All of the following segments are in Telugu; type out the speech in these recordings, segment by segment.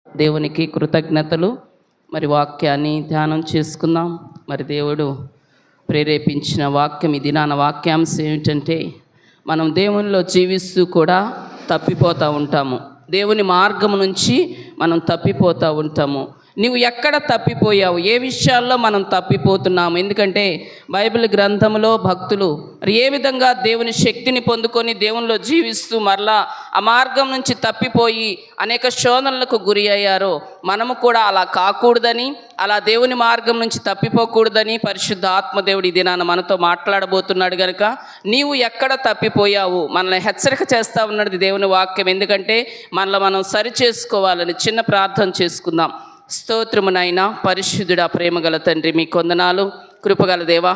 దేవునికి కృతజ్ఞతలు. మరి వాక్యాన్ని ధ్యానం చేసుకుందాం. మరి దేవుడు ప్రేరేపించిన వాక్యం, ఇది నా వాక్యాంశం ఏమిటంటే, మనం దేవునిలో జీవిస్తూ కూడా తప్పిపోతూ ఉంటాము. దేవుని మార్గం నుంచి మనం తప్పిపోతూ ఉంటాము. నువ్వు ఎక్కడ తప్పిపోయావు? ఏ విషయాల్లో మనం తప్పిపోతున్నాము? ఎందుకంటే బైబిల్ గ్రంథంలో భక్తులు ఏ విధంగా దేవుని శక్తిని పొందుకొని దేవునిలో జీవిస్తూ మరలా ఆ మార్గం నుంచి తప్పిపోయి అనేక శోధనలకు గురి అయ్యారో, మనము కూడా అలా కాకూడదని, అలా దేవుని మార్గం నుంచి తప్పిపోకూడదని పరిశుద్ధ ఆత్మదేవుడు ఈ దినాన మనతో మాట్లాడబోతున్నాడు. కనుక నీవు ఎక్కడ తప్పిపోయావు మనల్ని హెచ్చరిక చేస్తూ ఉన్నది దేవుని వాక్యం. ఎందుకంటే మనల్ని మనం సరి చేసుకోవాలని చిన్న ప్రార్థన చేసుకుందాం. స్తోత్రమునైనా పరిశుద్ధుడా, ప్రేమగల తండ్రి, మీ కొందనాలు. కృపగల దేవా,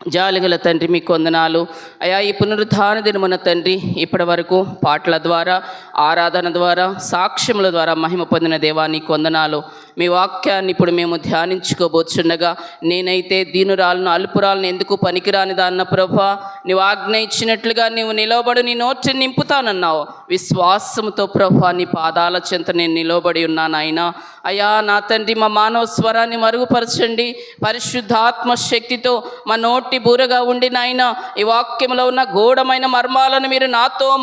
జాలిగల తండ్రి, మీ కొందనాలు అయా. ఈ పునరుద్ధాన దినమున తండ్రి, ఇప్పటి వరకు పాటల ద్వారా, ఆరాధన ద్వారా, సాక్ష్యముల ద్వారా మహిమ పొందిన దేవా, నీ కొందనాలు. మీ వాక్యాన్ని ఇప్పుడు మేము ధ్యానించుకోబోచుండగా, నేనైతే దీనురాలను, అల్పురాలను, ఎందుకు పనికిరాని దాన్న ప్రభా, నీవు ఆజ్ఞ ఇచ్చినట్లుగా నీవు నిలవబడి నీ నోటిని నింపుతానన్నావు. విశ్వాసముతో ప్రభా నీ పాదాల చెంత నేను నిలవబడి ఉన్నాను ఆయన. అయా నా తండ్రి, మా మానవ స్వరాన్ని మరుగుపరచండి. పరిశుద్ధాత్మ శక్తితో మా నోటి బూరగా ఉండి నాయన, ఈ వాక్యంలో ఉన్న గూఢమైన మర్మాలను మీరు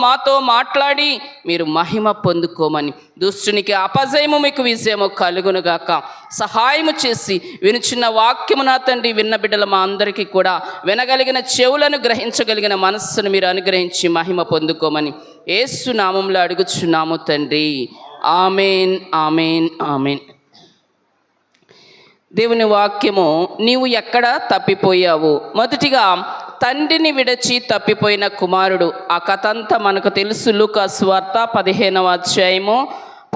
మాతో మాట్లాడి మీరు మహిమ పొందుకోమని, దుష్టునికి అపజయము మీకు విజయము కలుగునుగాక సహాయము చేసి వినుచున్న వాక్యము నా తండ్రి, విన్న బిడ్డల మా అందరికీ కూడా వినగలిగిన చెవులను, గ్రహించగలిగిన మనస్సును మీరు అనుగ్రహించి మహిమ పొందుకోమని యేసు నామములో అడుగుచున్నాము తండ్రి. Amen, amen, amen. దేవుని వాక్యము, నీవు ఎక్కడ తప్పిపోయావు? మొదటిగా తండ్రిని విడచి తప్పిపోయిన కుమారుడు. ఆ కథ అంతా మనకు తెలుసు. లూకా సువార్త 15వ అధ్యాయము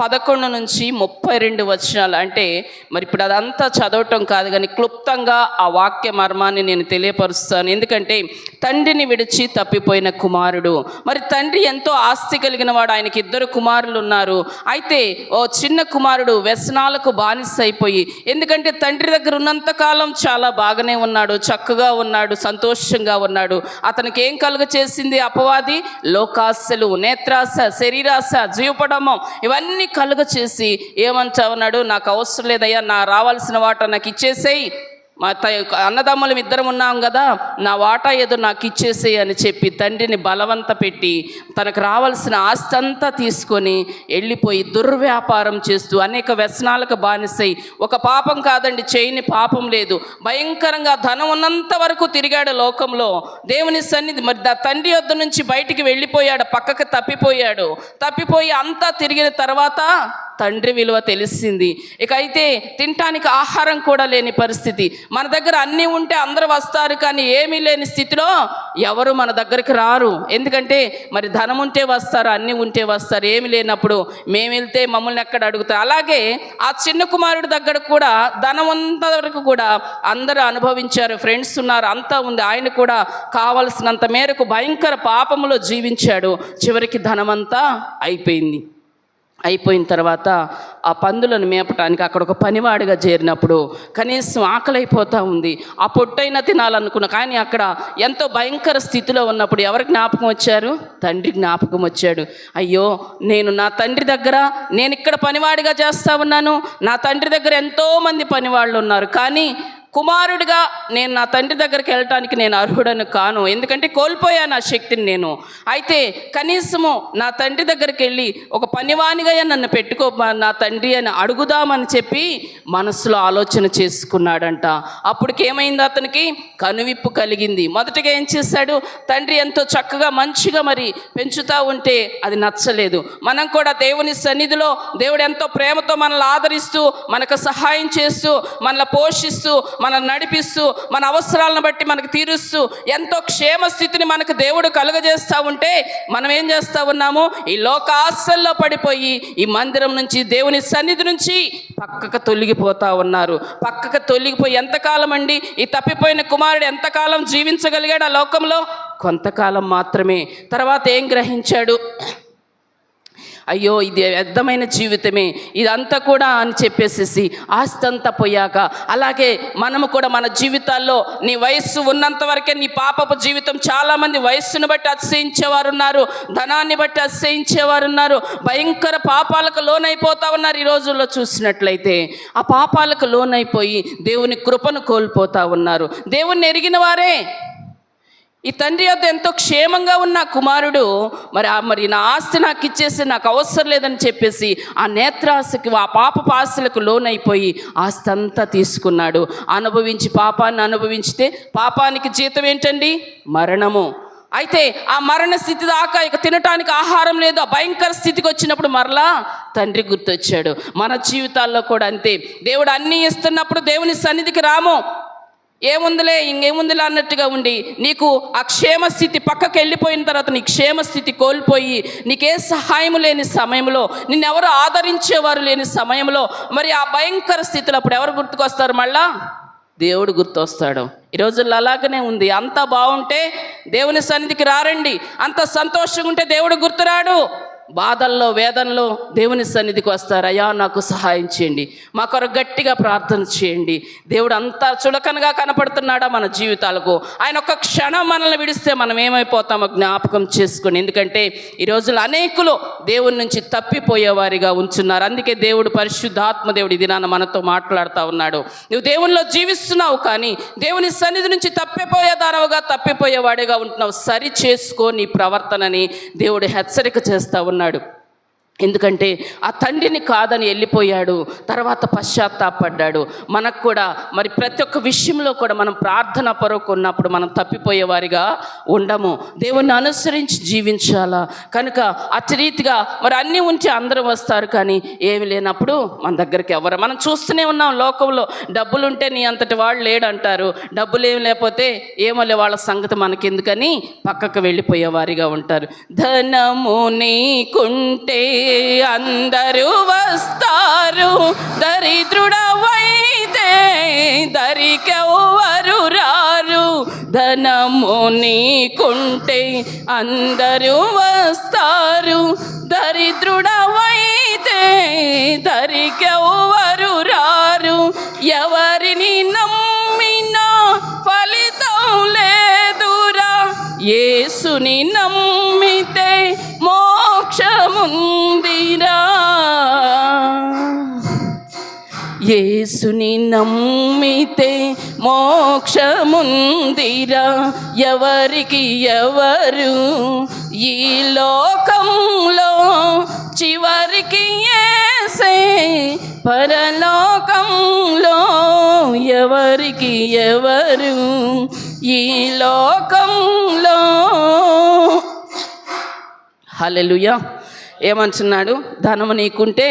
11 నుంచి 32 వచనాలు. అంటే మరి ఇప్పుడు అదంతా చదవటం కాదు, కానీ క్లుప్తంగా ఆ వాక్య మర్మాన్ని నేను తెలియపరుస్తాను. ఎందుకంటే తండ్రిని విడిచి తప్పిపోయిన కుమారుడు. మరి తండ్రి ఎంతో ఆస్తి కలిగిన వాడు. ఆయనకి 2 కుమారులు ఉన్నారు. అయితే ఓ చిన్న కుమారుడు వ్యసనాలకు బానిస అయిపోయి, ఎందుకంటే తండ్రి దగ్గర ఉన్నంతకాలం చాలా బాగానే ఉన్నాడు, చక్కగా ఉన్నాడు, సంతోషంగా ఉన్నాడు. అతనికి ఏం కలుగ చేసింది అపవాది? లోకాశలు, నేత్రాశ, శరీరాశ, జీవపడమం, ఇవన్నీ కలుగ చేసి ఏమంటా ఉన్నాడు? నాకు అవసరం లేదయ్యా, నా రావాల్సిన వాటా నాకు ఇచ్చేసేయి, మా అన్నదమ్ములు ఇద్దరం ఉన్నాం కదా, నా వాటా ఏదో నాకు ఇచ్చేసేయి అని చెప్పి తండ్రిని బలవంత పెట్టి తనకు రావాల్సిన ఆస్తి అంతా తీసుకొని వెళ్ళిపోయి దుర్వ్యాపారం చేస్తూ అనేక వ్యసనాలకు బానిసై, ఒక పాపం కాదండి, చేయని పాపం లేదు, భయంకరంగా ధనం ఉన్నంత వరకు తిరిగాడు లోకంలో. దేవుని సన్నిధి, మరి తండ్రి వద్ద నుంచి బయటికి వెళ్ళిపోయాడు, పక్కకు తప్పిపోయి అంతా తిరిగిన తర్వాత తండ్రి విలువ తెలిసింది. ఇక అయితే తినటానికి ఆహారం కూడా లేని పరిస్థితి. మన దగ్గర అన్నీ ఉంటే అందరూ వస్తారు, కానీ ఏమీ లేని స్థితిలో ఎవరు మన దగ్గరికి రారు. ఎందుకంటే మరి ధనం ఉంటే వస్తారు, అన్నీ ఉంటే వస్తారు. ఏమి లేనప్పుడు మేము వెళ్తే మమ్మల్ని ఎక్కడ అడుగుతారు. అలాగే ఆ చిన్న కుమారుడి దగ్గర కూడా ధనం ఉన్నంత వరకు కూడా అందరూ అనుభవించారు, ఫ్రెండ్స్ ఉన్నారు, అంతా ఉంది. ఆయన కూడా కావలసినంత మేరకు భయంకర పాపములో జీవించాడు. చివరికి ధనమంతా అయిపోయిన తర్వాత ఆ పందులను మేపటానికి అక్కడ ఒక పనివాడిగా చేరినప్పుడు కనీసం ఆకలి అయిపోతూ ఉంది. ఆ పొట్టైనా తినాలనుకున్నా, కానీ అక్కడ ఎంతో భయంకర స్థితిలో ఉన్నప్పుడు ఎవరికి జ్ఞాపకం వచ్చారు? తండ్రి జ్ఞాపకం వచ్చాడు. అయ్యో, నా తండ్రి దగ్గర నేను ఇక్కడ పనివాడిగా చేస్తూ ఉన్నాను, నా తండ్రి దగ్గర ఎంతోమంది పనివాళ్ళు ఉన్నారు, కానీ కుమారుడిగా నేను నా తండ్రి దగ్గరికి వెళ్ళటానికి నేను అర్హుడను కాను, ఎందుకంటే కోల్పోయాను ఆ శక్తిని నేను. అయితే కనీసము నా తండ్రి దగ్గరికి వెళ్ళి ఒక పనివానిగా నన్ను పెట్టుకో నా తండ్రి అని అడుగుదామని చెప్పి మనసులో ఆలోచన చేసుకున్నాడంట. అప్పటికేమైంది? అతనికి కనువిప్పు కలిగింది. మొదటగా ఏం చేశాడు? తండ్రి ఎంతో చక్కగా మంచిగా మరి పెంచుతూ ఉంటే అది నచ్చలేదు. మనం కూడా దేవుని సన్నిధిలో దేవుడు ఎంతో ప్రేమతో మనల్ని ఆదరిస్తూ, మనకు సహాయం చేస్తూ, మనల్ని పోషిస్తూ, మనల్ని నడిపిస్తూ, మన అవసరాలను బట్టి మనకు తీరుస్తూ, ఎంతో క్షేమ స్థితిని మనకు దేవుడు కలుగజేస్తూ ఉంటే మనం ఏం చేస్తూ ఉన్నాము? ఈ లోకాశల్లో పడిపోయి ఈ మందిరం నుంచి, దేవుని సన్నిధి నుంచి పక్కకు తొలగిపోతూ ఉన్నారు. పక్కకు తొలగిపోయి ఎంతకాలం అండి? ఈ తప్పిపోయిన కుమారుడు ఎంతకాలం జీవించగలిగాడు ఆ లోకంలో? కొంతకాలం మాత్రమే. తర్వాత ఏం గ్రహించాడు? అయ్యో ఇది వ్యర్థమైన జీవితమే ఇదంతా కూడా అని చెప్పేసేసి ఆస్తి అంతా పోయాక, అలాగే మనము కూడా మన జీవితాల్లో నీ వయస్సు ఉన్నంత వరకే నీ పాపపు జీవితం, చాలామంది వయస్సును బట్టి అతిశయించేవారు ఉన్నారు, ధనాన్ని బట్టి అతిశయించేవారు ఉన్నారు, భయంకర పాపాలకు లోనైపోతా ఉన్నారు. ఈ రోజుల్లో చూసినట్లయితే ఆ పాపాలకు లోనైపోయి దేవుని కృపను కోల్పోతా ఉన్నారు. దేవుణ్ణి ఎరిగిన వారే ఈ తండ్రి వద్ద ఎంతో క్షేమంగా ఉన్న కుమారుడు మరి నా ఆస్తి నాకు ఇచ్చేసి నాకు అవసరం లేదని చెప్పేసి ఆ నేత్రాశకి, ఆ పాపపు ఆశలకు లోనైపోయి ఆస్తి అంతా తీసుకున్నాడు. పాపాన్ని అనుభవించితే పాపానికి జీతం ఏంటండి? మరణము. అయితే ఆ మరణ స్థితి దాకా ఇక తినటానికి ఆహారం లేదు. ఆ భయంకర స్థితికి వచ్చినప్పుడు మరలా తండ్రి గుర్తొచ్చాడు. మన జీవితాల్లో కూడా అంతే. దేవుడు అన్నీ ఇస్తున్నప్పుడు దేవుని సన్నిధికి రాము, ఇంకేముందిలే అన్నట్టుగా ఉండి నీకు ఆ క్షేమస్థితి పక్కకి వెళ్ళిపోయిన తర్వాత నీ క్షేమస్థితి కోల్పోయి నీకే సహాయం లేని సమయంలో, నిన్నెవరు ఆదరించేవారు లేని సమయంలో, మరి ఆ భయంకర స్థితిలో అప్పుడు ఎవరు గుర్తుకొస్తారు? మళ్ళా దేవుడు గుర్తొస్తాడు. ఈ రోజుల్లో అలాగనే ఉంది. అంతా బాగుంటే దేవుని సన్నిధికి రారండి, అంత సంతోషంగా ఉంటే దేవుడు గుర్తురాడు. బాధల్లో వేదనలో దేవుని సన్నిధికి వస్తారు. అయ్యా నాకు సహాయం చేయండి, మా కొరకు గట్టిగా ప్రార్థన చేయండి. దేవుడు అంతా చులకనగా కనపడుతున్నాడా మన జీవితాలకు? ఆయన ఒక్క క్షణం మనల్ని విడిస్తే మనం ఏమైపోతామో జ్ఞాపకం చేసుకొని. ఎందుకంటే ఈ రోజుల్లో అనేకులు దేవుని నుంచి తప్పిపోయేవారిగా ఉంచున్నారు. అందుకే దేవుడు, పరిశుద్ధాత్మ దేవుడు ఇది నాన్న మనతో మాట్లాడుతూ ఉన్నాడు. నువ్వు దేవునిలో జీవిస్తున్నావు కానీ దేవుని సన్నిధి నుంచి తప్పిపోయేవాడిగా ఉంటున్నావు. సరి చేసుకో నీ ప్రవర్తనని దేవుడు హెచ్చరిక చేస్తూ ఉన్నాడు. ఎందుకంటే ఆ తండ్రిని కాదని వెళ్ళిపోయాడు, తర్వాత పశ్చాత్తాపడ్డాడు. మనకు కూడా మరి ప్రతి ఒక్క విషయంలో కూడా మనం ప్రార్థన పరకు ఉన్నప్పుడు మనం తప్పిపోయేవారిగా ఉండము, దేవుణ్ణి అనుసరించి జీవించాలా. కనుక అతి రీతిగా మరి అన్నీ ఉంటే అందరూ వస్తారు, కానీ ఏమి లేనప్పుడు మన దగ్గరికి ఎవరు? మనం చూస్తూనే ఉన్నాం లోకంలో, డబ్బులుంటే నీ అంతటి వాళ్ళు లేడంటారు, డబ్బులు ఏమి లేకపోతే ఏమోలే వాళ్ళ సంగతి మనకెందుకని పక్కకు వెళ్ళిపోయేవారిగా ఉంటారు. ధనము నీకుంటే అందరూ వస్తారు, దరిద్రుడవైతే దరికెవ్వరు రారు. ధనము నీకుంటే అందరూ వస్తారు, దరిద్రుడవైతే దరికెవ్వరు రారు. ఎవరిని నమ్మినా ఫలితం లేదురా, యేసుని నమ్మితే మోక్షముందిరా. యేసుని నమ్మితే మోక్షముందిరా. ఎవరికి ఎవరు ఈ లోకంలో, చివరికి యేసే పరలోకంలో. ఎవరికి ఎవరు ఈ లోకంలో. హల్లెలూయా. ఏమంటున్నాడు? ధనము నీకుంటే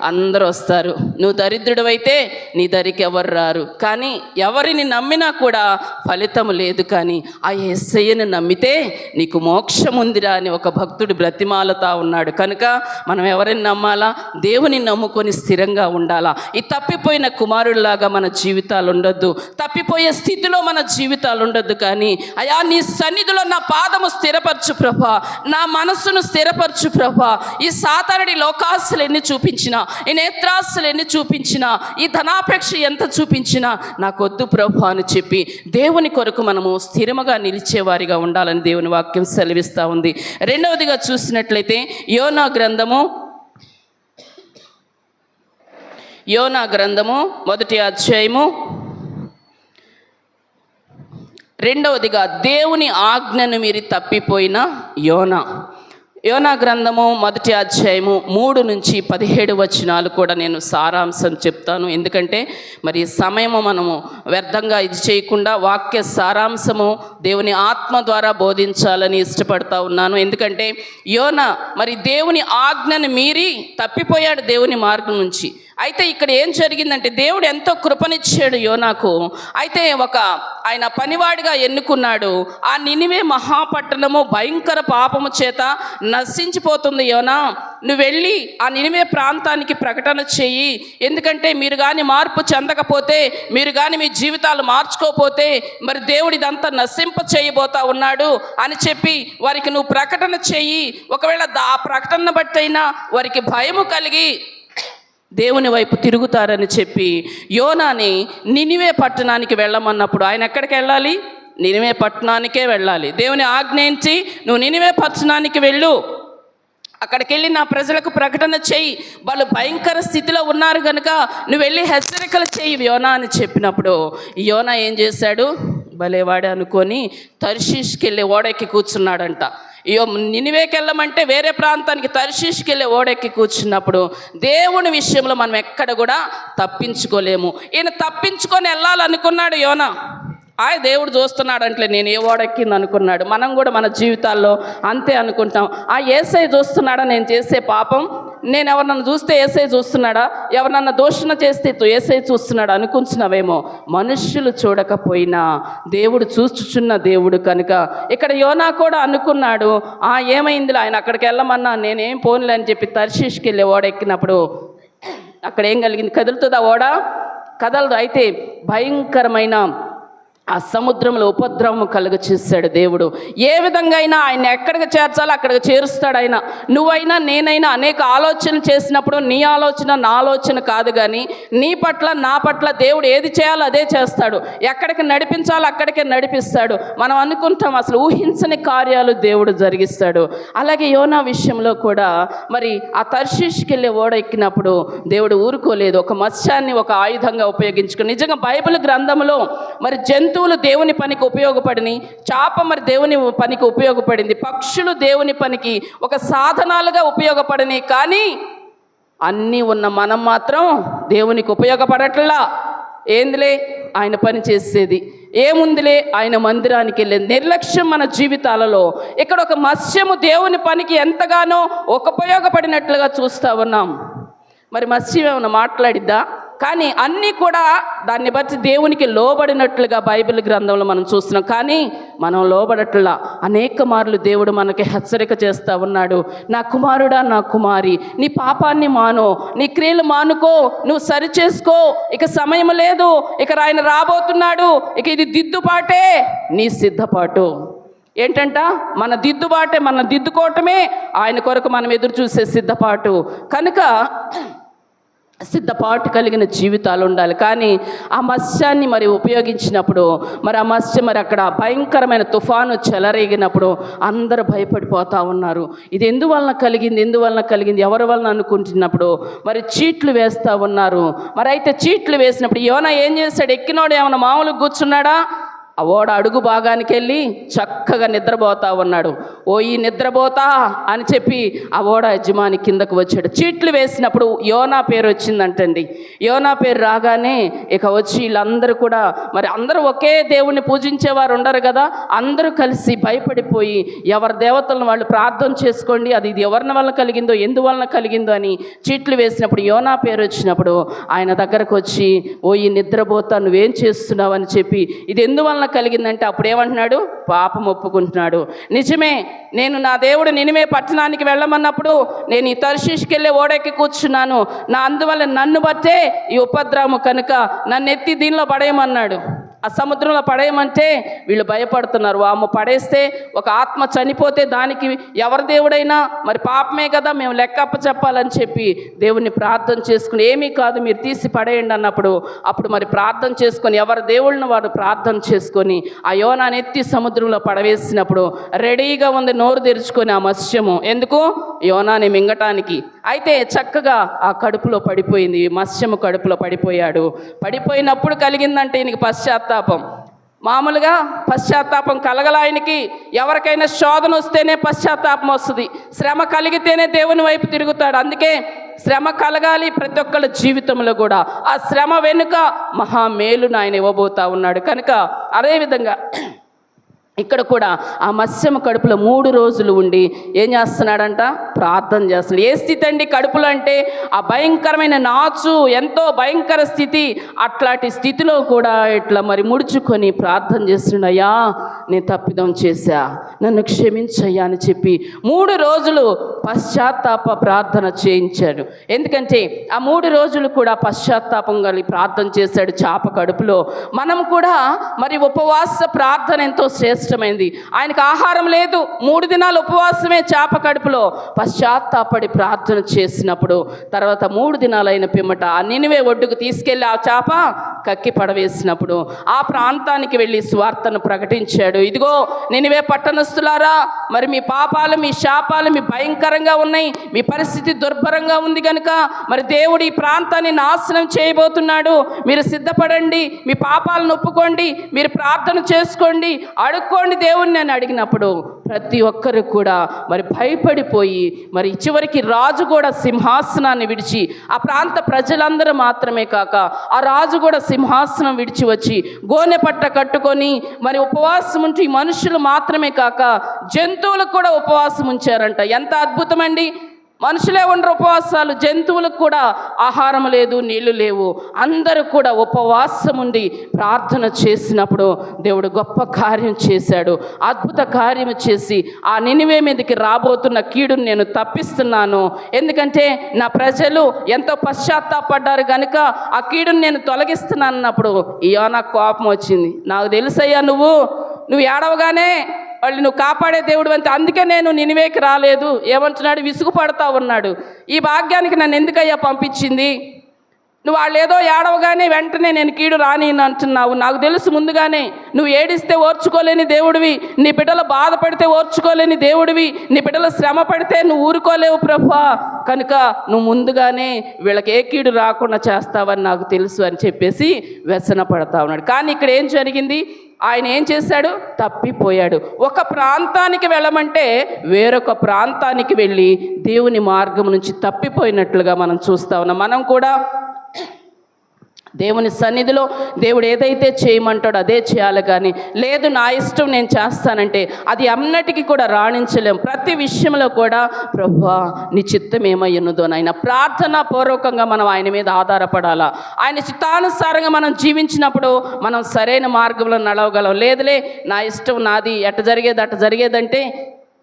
అందరూ వస్తారు, నువ్వు దరిద్రుడవైతే నీ దరికి ఎవరు రారు. కానీ ఎవరిని నమ్మినా కూడా ఫలితం లేదు, కానీ ఆ యేసయ్యను నమ్మితే నీకు మోక్షం ఉందిరా అని ఒక భక్తుడు బ్రతిమాలుతా ఉన్నాడు. కనుక మనం ఎవరిని నమ్మాలా? దేవుని నమ్ముకొని స్థిరంగా ఉండాలా. ఈ తప్పిపోయిన కుమారుడిలాగా మన జీవితాలు ఉండొద్దు, తప్పిపోయే స్థితిలో మన జీవితాలు ఉండొద్దు. కానీ అయా నీ సన్నిధిలో నా పాదము స్థిరపరచు ప్రభా, నా మనస్సును స్థిరపరచు ప్రభా. ఈ సాతానుడి లోకాశలు ఎన్ని చూపించినా, ఈ నేత్రాశలు ఎన్ని చూపించినా, ఈ ధనాపేక్ష ఎంత చూపించినా నాకొద్దు ప్రభు అని చెప్పి దేవుని కొరకు మనము స్థిరముగా నిలిచేవారిగా ఉండాలని దేవుని వాక్యం సెలవిస్తూ ఉంది. రెండవదిగా చూసినట్లయితే యోనా గ్రంథము 1వ అధ్యాయము, రెండవదిగా దేవుని ఆజ్ఞను మీరి తప్పిపోయిన యోనా గ్రంథము 1వ అధ్యాయము 3 నుంచి 17 వచనాలు కూడా నేను సారాంశం చెప్తాను. ఎందుకంటే మరి సమయము మనము వ్యర్థంగా ఇది చేయకుండా వాక్య సారాంశము దేవుని ఆత్మ ద్వారా బోధించాలని ఇష్టపడతా ఉన్నాను. ఎందుకంటే యోనా మరి దేవుని ఆజ్ఞను మీరి తప్పిపోయాడు దేవుని మార్గం నుంచి. అయితే ఇక్కడ ఏం జరిగిందంటే దేవుడు ఎంతో కృపనిచ్చాడు యోనాకు. అయితే ఆయన పనివాడిగా ఎన్నుకున్నాడు. ఆ నినివే మహాపట్టణము భయంకర పాపము చేత నశించిపోతుంది యోనా, నువ్వు వెళ్ళి ఆ నినివే ప్రాంతానికి ప్రకటన చెయ్యి. ఎందుకంటే మీరు కానీ మార్పు చెందకపోతే, మీరు కానీ మీ జీవితాలు మార్చుకోకపోతే మరి దేవుడు ఇదంతా నశింప చేయబోతా ఉన్నాడు అని చెప్పి వారికి నువ్వు ప్రకటన చెయ్యి. ఒకవేళ ఆ ప్రకటన బట్టి అయినా వారికి భయము కలిగి దేవుని వైపు తిరుగుతారని చెప్పి యోనాని నినివే పట్టణానికి వెళ్ళమన్నప్పుడు ఆయన ఎక్కడికి వెళ్ళాలి? నినివే పట్టణానికే వెళ్ళాలి. దేవుని ఆజ్ఞయించి నువ్వు నినివే పట్టణానికి వెళ్ళు, అక్కడికి వెళ్ళి నా ప్రజలకు ప్రకటన చెయ్యి, వాళ్ళు భయంకర స్థితిలో ఉన్నారు కనుక నువ్వు వెళ్ళి హెచ్చరికలు చెయ్యి యోనా అని చెప్పినప్పుడు యోనా ఏం చేశాడు? భలేవాడే అనుకొని తర్షీష్కి వెళ్ళి ఓడెక్కి కూర్చున్నాడంట. నినివేకి వెళ్ళమంటే వేరే ప్రాంతానికి తర్షీష్కి వెళ్ళి ఓడెక్కి కూర్చున్నప్పుడు దేవుని విషయంలో మనం ఎక్కడ కూడా తప్పించుకోలేము. ఈయన తప్పించుకొని వెళ్ళాలనుకున్నాడు యోనా. దేవుడు చూస్తున్నాడు అంటే నేను ఏ ఓడెక్కింది అనుకున్నాడు. మనం కూడా మన జీవితాల్లో అంతే అనుకుంటాం. యేసయ్య చూస్తున్నాడా నేను చేసే పాపం? నేను ఎవరినన్నా చూస్తే యేసయ్య చూస్తున్నాడా? ఎవరినన్నా దూషణ చేస్తే యేసయ్య చూస్తున్నాడా అనుకుంటున్నావేమో. మనుష్యులు చూడకపోయినా దేవుడు చూచుచున్న దేవుడు కనుక ఇక్కడ యోనా కూడా అనుకున్నాడు, ఏమైందిలే ఆయన అక్కడికి వెళ్ళమన్నా నేనేం పోనులే అని చెప్పి తర్షీష్కి వెళ్ళి ఓడెక్కినప్పుడు అక్కడ ఏం కలిగింది? కదులుతుందా ఓడ? కదలదు. అయితే భయంకరమైన ఆ సముద్రంలో ఉపద్రవం కలుగ చేశాడు దేవుడు. ఏ విధంగా అయినా ఆయన ఎక్కడికి చేర్చాలో అక్కడికి చేరుస్తాడు ఆయన. నువ్వైనా నేనైనా అనేక ఆలోచనలు చేసినప్పుడు నీ ఆలోచన నా ఆలోచన కాదు, కానీ నీ పట్ల నా పట్ల దేవుడు ఏది చేయాలో అదే చేస్తాడు. ఎక్కడికి నడిపించాలో అక్కడికే నడిపిస్తాడు. మనం అనుకుంటాం అసలు ఊహించని కార్యాలు దేవుడు జరిగిస్తాడు. అలాగే యోనా విషయంలో కూడా మరి ఆ తర్షీష్కి వెళ్ళి ఓడ ఎక్కినప్పుడు దేవుడు ఊరుకోలేదు. ఒక మత్స్యాన్ని ఒక ఆయుధంగా ఉపయోగించుకుని, నిజంగా బైబిల్ గ్రంథంలో మరి జంతువులు దేవుని పనికి ఉపయోగపడినాయి, చాప మరి దేవుని పనికి ఉపయోగపడింది, పక్షులు దేవుని పనికి ఒక సాధనాలుగా ఉపయోగపడినాయి. కానీ అన్నీ ఉన్న మనం మాత్రం దేవునికి ఉపయోగపడట్లా. ఏందిలే ఆయన పని చేసేది, ఏముందిలే ఆయన మందిరానికి వెళ్ళేది. నిర్లక్ష్యం మన జీవితాలలో. ఇక్కడ ఒక మత్స్యము దేవుని పనికి ఎంతగానో ఉపయోగపడినట్లుగా చూస్తూ ఉన్నాం. మరి మత్స్యం ఏమైనా మాట్లాడిద్దా? కానీ అన్నీ కూడా దాన్ని బట్టి దేవునికి లోబడినట్లుగా బైబిల్ గ్రంథంలో మనం చూస్తున్నాం. కానీ మనం లోబడట్లా. అనేక మార్లు దేవుడు మనకి హెచ్చరిక చేస్తూ ఉన్నాడు. నా కుమారుడా, నా కుమారి, నీ పాపాన్ని మానో, నీ క్రియలు మానుకో, నువ్వు సరి చేసుకో, ఇక సమయం లేదు, ఇక ఆయన రాబోతున్నాడు, ఇక ఇది దిద్దుబాటే నీ సిద్ధపాటు. ఏంటంట? మన దిద్దుబాటే, మన దిద్దుకోవటమే ఆయన కొరకు మనం ఎదురు చూసే సిద్ధపాటు. కనుక సిద్ధపాటు కలిగిన జీవితాలు ఉండాలి. కానీ ఆ మత్స్యాన్ని మరి ఉపయోగించినప్పుడు మరి ఆ మత్స్యం మరి అక్కడ భయంకరమైన తుఫాను చెలరేగినప్పుడు అందరూ భయపడిపోతూ ఉన్నారు. ఇది ఎందువలన కలిగింది ఎవరి వలన అనుకుంటున్నప్పుడు మరి చీట్లు వేస్తూ ఉన్నారు. మరి అయితే చీట్లు వేసినప్పుడు యోనా ఏం చేశాడు? ఎక్కినోడు ఏమైనా మామూలుగా కూర్చున్నాడా? ఆ ఓడ అడుగు భాగానికి వెళ్ళి చక్కగా నిద్రపోతా ఉన్నాడు. ఈ నిద్రపోతా అని చెప్పి ఆ ఓడ యజమాని కిందకు వచ్చాడు. చీట్లు వేసినప్పుడు యోనా పేరు వచ్చిందంటండి. యోనా పేరు రాగానే ఇక వచ్చి వీళ్ళందరూ కూడా మరి అందరూ ఒకే దేవుణ్ణి పూజించేవారు ఉండరు కదా, అందరూ కలిసి భయపడిపోయి ఎవరి దేవతలను వాళ్ళు ప్రార్థన చేసుకోండి, అది ఇది ఎవరిని వల్ల కలిగిందో ఎందువలన కలిగిందో అని చీట్లు వేసినప్పుడు యోనా పేరు వచ్చినప్పుడు ఆయన దగ్గరకు వచ్చి ఈ నిద్రపోతా నువ్వేం చేస్తున్నావు అని చెప్పి ఇది ఎందువలన కలిగిందంటే అప్పుడు ఏమంటున్నాడు? పాపం ఒప్పుకుంటున్నాడు. నిజమే, నేను నా దేవుడు నినివే పట్టణానికి వెళ్ళమన్నప్పుడు నేను ఈ తర్షీష్కి వెళ్ళి ఓడెక్కి కూర్చున్నాను, నా అందువల్ల నన్ను బట్టే ఈ ఉపద్రవము కనుక నన్ను ఎత్తి దీనిలో పడేయమన్నాడు. ఆ సముద్రంలో పడేయమంటే వీళ్ళు భయపడుతున్నారు. వాము పడేస్తే ఒక ఆత్మ చనిపోతే దానికి ఎవరి దేవుడైనా మరి పాపమే కదా, మేము లెక్కప్ప చెప్పాలని చెప్పి దేవుణ్ణి ప్రార్థన చేసుకుని ఏమీ కాదు మీరు తీసి పడేయండి అన్నప్పుడు అప్పుడు మరి ప్రార్థన చేసుకొని ఎవరి దేవుళ్ళని వాడు ప్రార్థన చేసుకొని ఆ యోనాని ఎత్తి సముద్రంలో పడవేసినప్పుడు రెడీగా ఉంది నోరు తెరుచుకొని ఆ మత్స్యము. ఎందుకు? యోనాని మింగటానికి. అయితే చక్కగా ఆ కడుపులో పడిపోయింది, మత్స్యము కడుపులో పడిపోయాడు. పడిపోయినప్పుడు కలిగిందంటే ఈయనకి పశ్చాత్తాపం. మామూలుగా పశ్చాత్తాపం కలగల ఆయనకి. ఎవరికైనా శోధన వస్తేనే పశ్చాత్తాపం వస్తుంది, శ్రమ కలిగితేనే దేవుని వైపు తిరుగుతాడు. అందుకే శ్రమ కలగాలి ప్రతి ఒక్కళ్ళ జీవితంలో కూడా. ఆ శ్రమ వెనుక మహామేలును ఆయన ఇవ్వబోతా ఉన్నాడు. కనుక అదేవిధంగా ఇక్కడ కూడా ఆ మత్స్యము కడుపులో 3 రోజులు ఉండి ఏం చేస్తున్నాడంట? ప్రార్థన చేస్తున్నాడు. ఏ స్థితి అండి కడుపులో అంటే? ఆ భయంకరమైన నాచు, ఎంతో భయంకర స్థితి. అట్లాంటి స్థితిలో కూడా ఇట్లా మరి ముడుచుకొని ప్రార్థన చేస్తున్నాడు. అయ్యా నేను తప్పిదం చేశా, నన్ను క్షమించయ్యా అని చెప్పి 3 రోజులు పశ్చాత్తాప ప్రార్థన చేయించాడు. ఎందుకంటే ఆ 3 రోజులు కూడా పశ్చాత్తాపం కలిగి ప్రార్థన చేశాడు చాప కడుపులో. మనం కూడా మరి ఉపవాస ప్రార్థన ఎంతో శ్రేష్టమైంది. ఆయనకు ఆహారం లేదు, 3 దినాలు ఉపవాసమే చాప కడుపులో. పశ్చాత్తాపడి ప్రార్థన చేసినప్పుడు తర్వాత 3 దినాలైన పిమ్మట ఆ నినివే ఒడ్డుకు తీసుకెళ్ళి ఆ చాప కక్కి పడవేసినప్పుడు ఆ ప్రాంతానికి వెళ్ళి సువార్తను ప్రకటించాడు. ఇదిగో నినివే పట్టణస్థులారా, మరి మీ పాపాలు మీ శాపాలు మీ భయంకరంగా ఉన్నాయి, మీ పరిస్థితి దుర్భరంగా ఉంది కనుక మరి దేవుడు ఈ ప్రాంతాన్ని నాశనం చేయబోతున్నాడు. మీరు సిద్ధపడండి, మీ పాపాలను ఒప్పుకోండి, మీరు ప్రార్థన చేసుకోండి, అడుక్కోండి దేవుణ్ణి అని అడిగినప్పుడు ప్రతి ఒక్కరు కూడా మరి భయపడిపోయి మరి చివరికి రాజు కూడా సింహాసనాన్ని విడిచి, ఆ ప్రాంత ప్రజలందరూ మాత్రమే కాక ఆ రాజు కూడా సింహాసనం విడిచి వచ్చి గోనె పట్ట కట్టుకొని మరి ఉపవాసం ఉంటూ ఈ మనుషులు మాత్రమే కాక జంతువులకు కూడా ఉపవాసం ఉంచారంట. ఎంత అద్భుతమండి! మనుషులే ఉండరు ఉపవాసాలు, జంతువులకు కూడా ఆహారం లేదు, నీళ్లు లేవు. అందరూ కూడా ఉపవాసం ఉండి ప్రార్థన చేసినప్పుడు దేవుడు గొప్ప కార్యం చేశాడు. అద్భుత కార్యం చేసి ఆ నినివే మీదకి రాబోతున్న కీడును నేను తప్పిస్తున్నాను, ఎందుకంటే నా ప్రజలు ఎంతో పశ్చాత్తాపడ్డారు కనుక ఆ కీడును నేను తొలగిస్తున్నాను అన్నప్పుడు నాకు కోపం వచ్చింది. నాకు తెలుసయ్యా నువ్వు ఏడవగానే వాళ్ళు నువ్వు కాపాడే దేవుడు అంతే, అందుకే నేను నినివేకి రాలేదు. ఏమంటున్నాడు? విసుగుపడతా ఉన్నాడు. ఈ భాగ్యానికి నన్ను ఎందుకయ్యా పంపించింది? నువ్వు వాళ్ళు ఏదో ఏడవగానే వెంటనే నేను కీడు రాని అంటున్నావు. నాకు తెలుసు ముందుగానే నువ్వు ఏడిస్తే ఓర్చుకోలేని దేవుడివి, నీ బిడ్డలు బాధపడితే ఓర్చుకోలేని దేవుడివి, నీ బిడ్డలు శ్రమ పడితే నువ్వు ఊరుకోలేవు ప్రభువా, కనుక నువ్వు ముందుగానే వీళ్ళకి ఏ కీడు రాకుండా చేస్తావని నాకు తెలుసు అని చెప్పేసి వ్యసన పడతా ఉన్నాడు. కానీ ఇక్కడ ఏం జరిగింది? ఆయన ఏం చేశాడు? తప్పిపోయాడు. ఒక ప్రాంతానికి వెళ్ళమంటే వేరొక ప్రాంతానికి వెళ్ళి దేవుని మార్గం నుంచి తప్పిపోయినట్లుగా మనం చూస్తా ఉన్నాం. మనం కూడా దేవుని సన్నిధిలో దేవుడు ఏదైతే చేయమంటాడో అదే చేయాలి, కానీ లేదు నా ఇష్టం నేను చేస్తానంటే అది అన్నిటికీ కూడా రాణించలేం. ప్రతి విషయంలో కూడా ప్రభువా నీ చిత్తం ఏమయ్యున్నదో నాయన ప్రార్థనా పూర్వకంగా మనం ఆయన మీద ఆధారపడాలా. ఆయన చిత్తానుసారంగా మనం జీవించినప్పుడు మనం సరైన మార్గంలో నడవగలం. లేదులే నా ఇష్టం నాది ఎట్ట జరిగేదంటే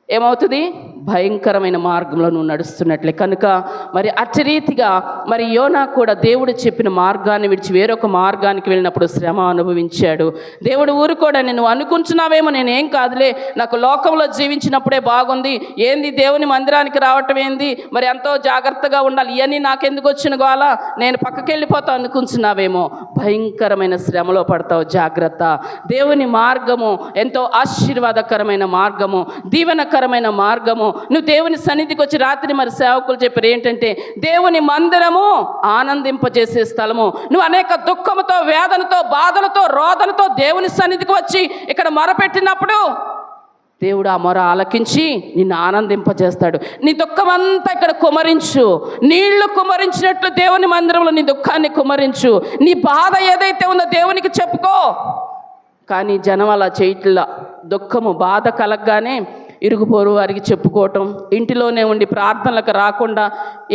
ఏమవుతుంది? భయంకరమైన మార్గంలో నువ్వు నడుస్తున్నట్లే. కనుక మరి అట్టి రీతిగా మరి యోనా కూడా దేవుడు చెప్పిన మార్గాన్ని విడిచి వేరొక మార్గానికి వెళ్ళినప్పుడు శ్రమ అనుభవించాడు. దేవుడు ఊరుకోడని నువ్వు అనుకుంటున్నావేమో, నేనేం కాదులే, నాకు లోకంలో జీవించినప్పుడే బాగుంది, ఏంది దేవుని మందిరానికి రావటం ఏంది, మరి ఎంతో జాగ్రత్తగా ఉండాలి, ఇవన్నీ నాకెందుకు వచ్చిన గోలా, నేను పక్కకి వెళ్ళిపోతావు అనుకుంటున్నావేమో. భయంకరమైన శ్రమలో పడతావు. జాగ్రత్త. దేవుని మార్గము ఎంతో ఆశీర్వాదకరమైన మార్గము, దీవెనకరమైన మార్గము. నువ్వు దేవుని సన్నిధికి వచ్చి రాత్రి మరి సేవకులు చెప్పారు ఏంటంటే దేవుని మందిరము ఆనందింపజేసే స్థలము. నువ్వు అనేక దుఃఖముతో, వేదనతో, బాధలతో, రోదనతో దేవుని సన్నిధికి వచ్చి ఇక్కడ మొరపెట్టినప్పుడు దేవుడు ఆ మొర ఆలకించి నిన్ను ఆనందింపజేస్తాడు. నీ దుఃఖమంతా ఇక్కడ కుమరించు, నీళ్లు కుమరించినట్లు దేవుని మందిరంలో నీ దుఃఖాన్ని కుమరించు. నీ బాధ ఏదైతే ఉందో దేవునికి చెప్పుకో. కానీ జనం అలా చేయట్లా. దుఃఖము బాధ కలగగానే ఇరుగు పొరుగు వారికి చెప్పుకోవటం, ఇంటిలోనే ఉండి ప్రార్థనలకు రాకుండా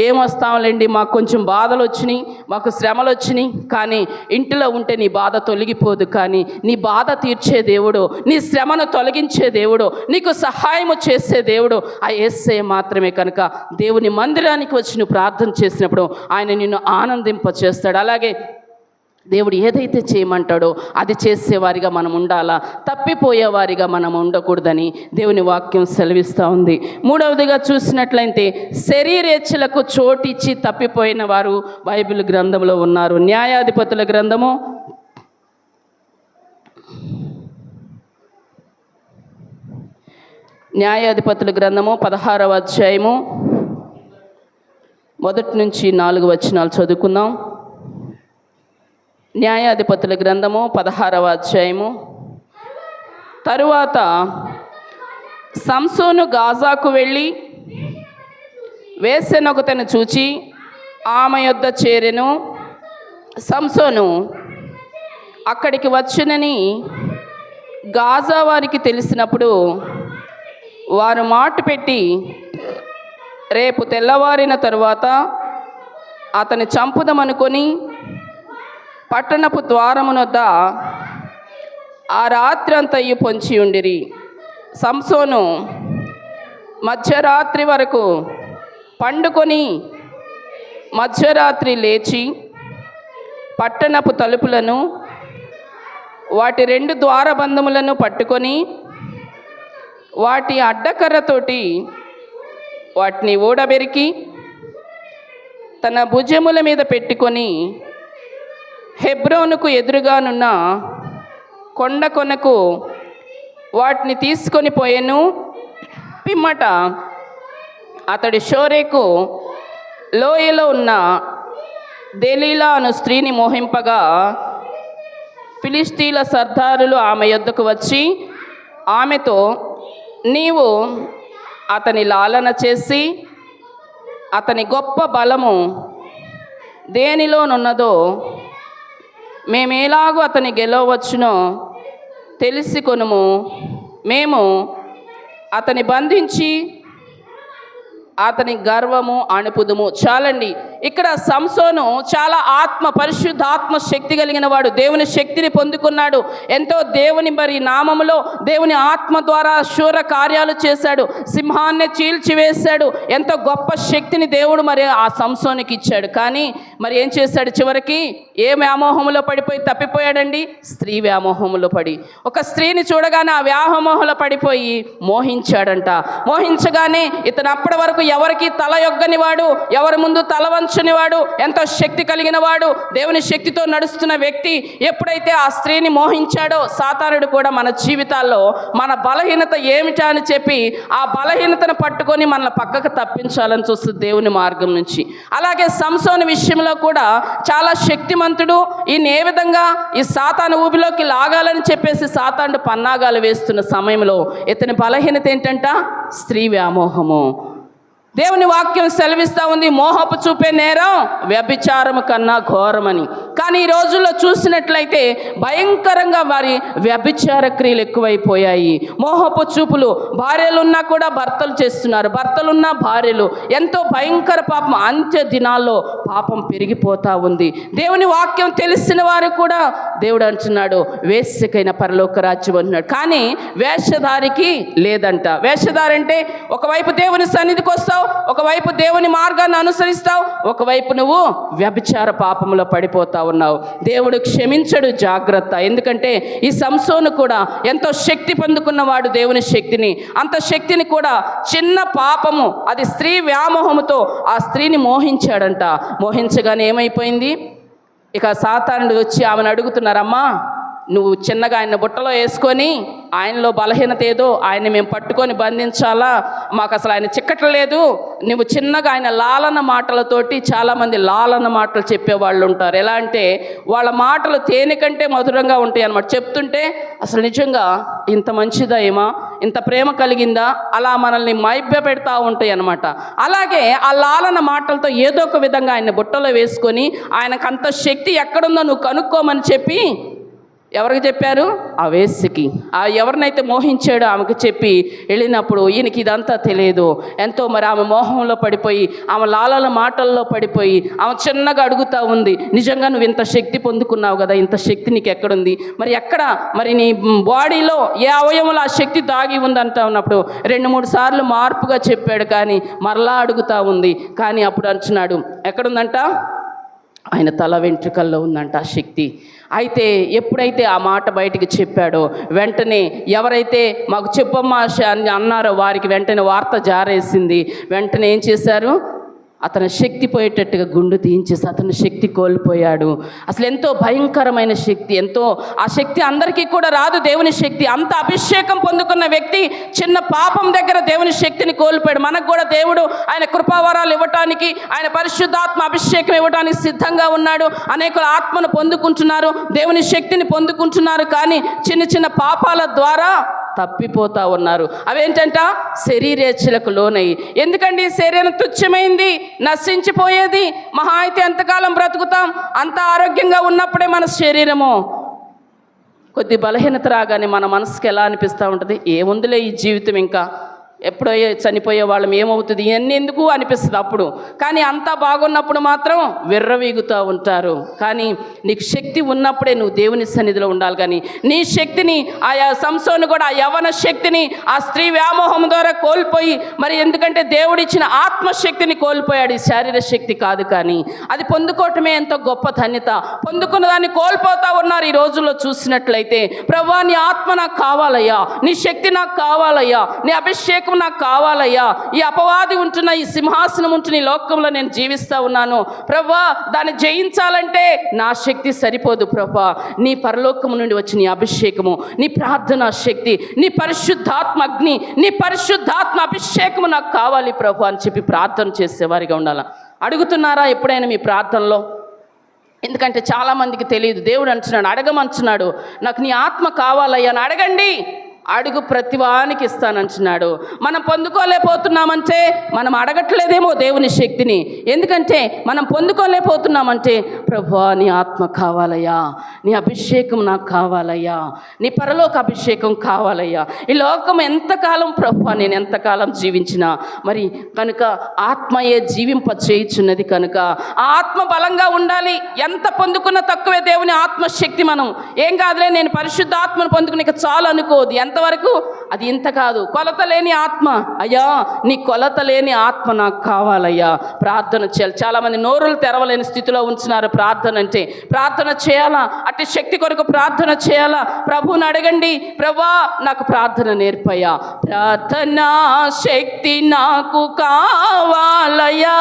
ఏమొస్తాంలేండి, మాకు కొంచెం బాధలు వచ్చినాయి, మాకు శ్రమలు వచ్చినాయి, కానీ ఇంటిలో ఉంటే నీ బాధ తొలగిపోదు. కానీ నీ బాధ తీర్చే దేవుడు, నీ శ్రమను తొలగించే దేవుడు, నీకు సహాయము చేసే దేవుడు ఆ యేసయ్య మాత్రమే. కనుక దేవుని మందిరానికి వచ్చి నువ్వు ప్రార్థన చేసినప్పుడు ఆయన నిన్ను ఆనందింపచేస్తాడు. అలాగే దేవుడు ఏదైతే చేయమంటాడో అది చేసేవారిగా మనం ఉండాలా, తప్పిపోయేవారిగా మనం ఉండకూడదని దేవుని వాక్యం సెలవిస్తూ ఉంది. మూడవదిగా చూసినట్లయితే శరీరేచ్ఛలకు చోటిచ్చి తప్పిపోయిన వారు బైబిల్ గ్రంథంలో ఉన్నారు. న్యాయాధిపతుల గ్రంథము 16వ అధ్యాయము 1 నుంచి 4 వచనాలు చదువుకుందాం. న్యాయాధిపతుల గ్రంథము 16వ అధ్యాయము. తరువాత సంసోను గాజాకు వెళ్ళి వేశ్యనొకతను చూచి ఆమె యొద్ద చేరెను. సంసోను అక్కడికి వచ్చునని గాజా వారికి తెలిసినప్పుడు వారు మాట పెట్టి రేపు తెల్లవారిన తరువాత అతని చంపుదమనుకొని పట్టణపు ద్వారమునొద్ద ఆ రాత్రి అంతయు పొంచి ఉండిరి. సంసోను మధ్యరాత్రి వరకు పండుకొని మధ్యరాత్రి లేచి పట్టణపు తలుపులను వాటి 2 ద్వారబంధములను పట్టుకొని వాటి అడ్డకర్రతోటి వాటిని ఊడబెరికి తన భుజముల మీద పెట్టుకొని హెబ్రోనుకు ఎదురుగానున్న కొండ కొనకు వాటిని తీసుకొని పోయెను. పిమ్మట అతడి షోరేకు లోయలో ఉన్న దెలీలా అను స్త్రీని మోహింపగా ఫిలిష్తీల సర్దారులు ఆమె యొద్దకు వచ్చి ఆమెతో, నీవు అతని లాలన చేసి అతని గొప్ప బలము దేనిలోనున్నదో మేమేలాగూ అతని గెలవచ్చునో తెలిసి కొనుము. మేము అతని బంధించి అతని గర్వము అణుపుదుము. చాలండి. ఇక్కడ సంసోను చాలా పరిశుద్ధాత్మ శక్తి కలిగిన వాడు. దేవుని శక్తిని పొందుకున్నాడు. ఎంతో దేవుని నామములో దేవుని ఆత్మ ద్వారా శూర కార్యాలు చేశాడు. సింహాన్ని చీల్చివేశాడు. ఎంతో గొప్ప శక్తిని దేవుడు ఆ సంసోనికి ఇచ్చాడు. కానీ ఏం చేశాడు? చివరికి ఏ వ్యామోహములో పడిపోయి తప్పిపోయాడండి? స్త్రీ వ్యామోహములో పడి, ఒక స్త్రీని చూడగానే ఆ వ్యామోహంలో పడిపోయి మోహించాడంట. మోహించగానే ఇతను అప్పటి వరకు ఎవరికి తల యొగ్గని వాడు, ఎవరి ముందు తల వంచని వాడు, ఎంతో శక్తి కలిగిన వాడు, దేవుని శక్తితో నడుస్తున్న వ్యక్తి ఎప్పుడైతే ఆ స్త్రీని మోహించాడో, సాతానుడు కూడా మన జీవితాల్లో మన బలహీనత ఏమిటా అని చెప్పి ఆ బలహీనతను పట్టుకొని మనల్ని పక్కకు తప్పించాలని చూస్తుంది దేవుని మార్గం నుంచి. అలాగే సంసోను విషయంలో కూడా చాలా శక్తిమంతుడు. ఈయన ఏ విధంగా ఈ సాతాను ఊబిలోకి లాగాలని చెప్పేసి సాతానుడు పన్నాగాలు వేస్తున్న సమయంలో ఇతని బలహీనత ఏంటంట? స్త్రీ వ్యామోహము. దేవుని వాక్యం సెలవిస్తూ ఉంది, మోహపు చూపే నేరం వ్యభిచారము కన్నా ఘోరమని. కానీ ఈ రోజుల్లో చూసినట్లయితే భయంకరంగా వారి వ్యభిచార క్రియలు ఎక్కువైపోయాయి. మోహపు చూపులు. భార్యలున్నా కూడా భర్తలు చేస్తున్నారు, భర్తలున్నా భార్యలు. ఎంతో భయంకర పాపం. అంత్య దినాల్లో పాపం పెరిగిపోతూ ఉంది. దేవుని వాక్యం తెలిసిన వారు కూడా దేవుడు అంటున్నాడు, వేశ్యకైన పరలోక రాజ్యం అంటున్నాడు. కానీ వేషధారికి లేదంట. వేషధారి అంటే ఒకవైపు దేవుని సన్నిధికి వస్తావు, ఒకవైపు దేవుని మార్గాన్ని అనుసరిస్తావు, ఒకవైపు నువ్వు వ్యభిచార పాపంలో పడిపోతా ఉన్నావు. దేవుడు క్షమించడు, జాగ్రత్త. ఎందుకంటే ఈ సంసోను కూడా ఎంతో శక్తి పొందుకున్నవాడు. దేవుని శక్తిని, అంత శక్తిని కూడా చిన్న పాపము, అది స్త్రీ వ్యామోహముతో ఆ స్త్రీని మోహించాడంట. మోహించగానే ఏమైపోయింది? ఇక సాతానుడు వచ్చి ఆమెను అడుగుతున్నారమ్మా, నువ్వు చిన్నగా ఆయన బుట్టలో వేసుకొని ఆయనలో బలహీనత ఏదో ఆయన్ని మేము పట్టుకొని బంధించాలా, మాకు అసలు ఆయన చిక్కట్లేదు, నువ్వు చిన్నగా ఆయన లాలన మాటలతోటి. చాలామంది లాలన మాటలు చెప్పేవాళ్ళు ఉంటారు. ఎలా అంటే వాళ్ళ మాటలు తేనె కంటే మధురంగా ఉంటాయి అన్నమాట. చెప్తుంటే అసలు నిజంగా ఇంత మంచిదా, ఏమా ఇంత ప్రేమ కలిగిందా, అలా మనల్ని మైభ్య పెడతా ఉంటాయి అన్నమాట. అలాగే ఆ లాలన మాటలతో ఏదో ఒక విధంగా ఆయన బుట్టలో వేసుకొని ఆయనకు అంత శక్తి ఎక్కడుందో నువ్వు కనుక్కోమని చెప్పి ఎవరికి చెప్పారు? ఆ వేశ్యకి. ఆ ఎవరినైతే మోహించాడో ఆమెకు చెప్పి వెళ్ళినప్పుడు ఈయనకి ఇదంతా తెలియదు. ఎంతో ఆమె మోహంలో పడిపోయి, ఆమె లాలల మాటల్లో పడిపోయి ఆమె చిన్నగా అడుగుతూ ఉంది, నిజంగా నువ్వు ఇంత శక్తి పొందుకున్నావు కదా, ఇంత శక్తి నీకు ఎక్కడుంది? ఎక్కడ నీ బాడీలో ఏ అవయవంలో ఆ శక్తి దాగి ఉందంటా ఉన్నప్పుడు 2-3 సార్లు మార్పుగా చెప్పాడు. కానీ మరలా అడుగుతూ ఉంది. కానీ అప్పుడు అంటున్నాడు, ఎక్కడుందంట? ఆయన తల వెంట్రుకల్లో ఉందంట ఆ శక్తి. అయితే ఎప్పుడైతే ఆ మాట బయటికి చెప్పాడో వెంటనే ఎవరైతే మాకు చెప్పమ్మా అని అన్నారో వారికి వెంటనే వార్త జారేసింది. వెంటనే ఏం చేశారు? అతని శక్తి పోయేటట్టుగా గుండు తీయించేసి అతని శక్తి కోల్పోయాడు. అసలు ఎంతో భయంకరమైన శక్తి. ఎంతో ఆ శక్తి అందరికీ కూడా రాదు. దేవుని శక్తి, అంత అభిషేకం పొందుకున్న వ్యక్తి చిన్న పాపం దగ్గర దేవుని శక్తిని కోల్పోయాడు. మనకు కూడా దేవుడు ఆయన కృపావరాలు ఇవ్వటానికి, ఆయన పరిశుద్ధాత్మ అభిషేకం ఇవ్వడానికి సిద్ధంగా ఉన్నాడు. అనేకులు ఆత్మను పొందుకుంటున్నారు, దేవుని శక్తిని పొందుకుంటున్నారు. కానీ చిన్న చిన్న పాపాల ద్వారా తప్పిపోతూ ఉన్నారు. అవేంటంట? శరీరేచ్ఛలకు లోనయ్యి. ఎందుకండి శరీరం తుచ్చమైంది, నశించిపోయేది. మహా అయితే ఎంతకాలం బ్రతుకుతాం? అంత ఆరోగ్యంగా ఉన్నప్పుడే మన శరీరము కొద్ది బలహీనత రాగానే మన మనసుకి ఎలా అనిపిస్తూ ఉంటుంది? ఏముందిలే ఈ జీవితం, ఇంకా ఎప్పుడో చనిపోయే వాళ్ళం ఏమవుతుంది ఇవన్నీ ఎందుకు అనిపిస్తుంది అప్పుడు. కానీ అంతా బాగున్నప్పుడు మాత్రం విర్రవీగుతూ ఉంటారు. కానీ నీకు శక్తి ఉన్నప్పుడే నువ్వు దేవుని సన్నిధిలో ఉండాలి. కానీ నీ శక్తిని ఆయా సంసోను కూడా ఆ యవ్వన శక్తిని ఆ స్త్రీ వ్యామోహం ద్వారా కోల్పోయి, మరి ఎందుకంటే దేవుడిచ్చిన ఆత్మశక్తిని కోల్పోయాడు, ఈ శారీర శక్తి కాదు. కానీ అది పొందుకోవటమే ఎంతో గొప్ప ధన్యత. పొందుకున్న దాన్ని కోల్పోతూ ఉన్నారు ఈ రోజుల్లో చూసినట్లయితే. ప్రభువా నీ ఆత్మ నాకు కావాలయ్యా, నీ శక్తి నాకు కావాలయ్యా, నీ అభిషేకం నాకు కావాలయ్యా. ఈ అపవాది ఉంటున్న ఈ సింహాసనం ఉంటున్న ఈ లోకంలో నేను జీవిస్తూ ఉన్నాను ప్రభువా, దాన్ని జయించాలంటే నా శక్తి సరిపోదు ప్రభువా. నీ పరలోకము నుండి వచ్చి నీ అభిషేకము, నీ ప్రార్థనా శక్తి, నీ పరిశుద్ధాత్మ అగ్ని, నీ పరిశుద్ధాత్మ అభిషేకము నాకు కావాలి ప్రభువా అని చెప్పి ప్రార్థన చేసేవారిగా ఉండాలి. అడుగుతున్నారా ఎప్పుడైనా మీ ప్రార్థనలో? ఎందుకంటే చాలామందికి తెలియదు. దేవుడు అంటున్నాడు, అడగమంటున్నాడు, నాకు నీ ఆత్మ కావాలయ్యా అని అడగండి, అడుగు ప్రతివానికి ఇస్తానంటున్నాడు. మనం పొందుకోలేకపోతున్నామంటే మనం అడగట్లేదేమో దేవుని శక్తిని. ఎందుకంటే మనం పొందుకోలేకపోతున్నామంటే ప్రభువా నీ ఆత్మ కావాలయ్యా, నీ అభిషేకం నాకు కావాలయ్యా, నీ పరలోక అభిషేకం కావాలయ్యా. ఈ లోకం ఎంతకాలం ప్రభువా నేను ఎంతకాలం జీవించినా మరి కనుక ఆత్మయే జీవింప చేయుచున్నది. కనుక ఆ ఆత్మ బలంగా ఉండాలి. ఎంత పొందుకున్న తక్కువే దేవుని ఆత్మశక్తి. మనం ఏం కాదులే నేను పరిశుద్ధ ఆత్మను పొందుకుని ఇక చాలు అనుకోదు. ఎంతవరకు అది ఇంత కాదు. కొలత లేని ఆత్మ, అయ్యా నీ కొలత లేని ఆత్మ నాకు కావాలయ్యా. ప్రార్థన చేయాలి. చాలామంది నోరులు తెరవలేని స్థితిలో ఉంచున్నారు. ప్రార్థన అంటే ప్రార్థన చేయాలా, అట్టి శక్తి కొరకు ప్రార్థన చేయాలా. ప్రభువుని అడగండి, ప్రభువా నాకు ప్రార్థన నేర్పయ్యా, ప్రార్థనా శక్తి నాకు కావాలయ్యా,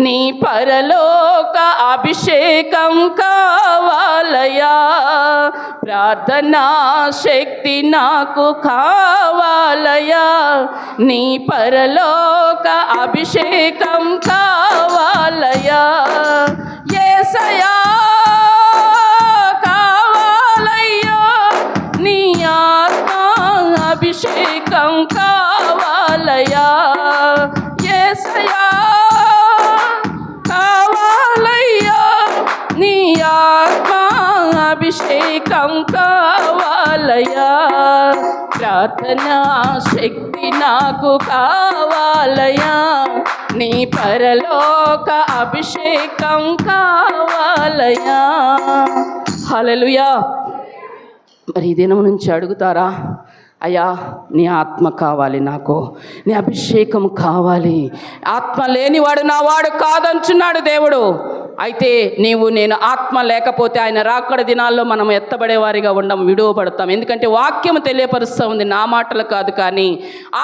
నీ పరలోక అభిషేకం కావాలయ్యా, ప్రార్థనా శక్తి నాకు కావాలయ్యా, నీ పరలోక అభిషేకం కావాలయ్యా, యేసయ్యా కావాలయ్యా, నీ ఆత్మ అభిషేకం కావాలయ్యా, యేసయ్యా కావాలయ్యా, నీ ఆత్మ అభిషేకం కావాలయ్యా, ప్రార్థనా శక్తి నాకు కావాలయ్యా, నీ పరలోక అభిషేకం కావాలయ్యా. హల్లెలూయా. మరి ఈ దినం నుంచి అడుగుతారా, అయ్యా నీ ఆత్మ కావాలి, నాకు నీ అభిషేకం కావాలి. ఆత్మ లేనివాడు నా వాడు కాదంటున్నాడు దేవుడు. అయితే నేను ఆత్మ లేకపోతే ఆయన రాకడ దినాల్లో మనం ఎత్తబడేవారిగా ఉండం, విడువబడతాం. ఎందుకంటే వాక్యం తెలియపరుస్తూ ఉంది, నా మాటలు కాదు. కానీ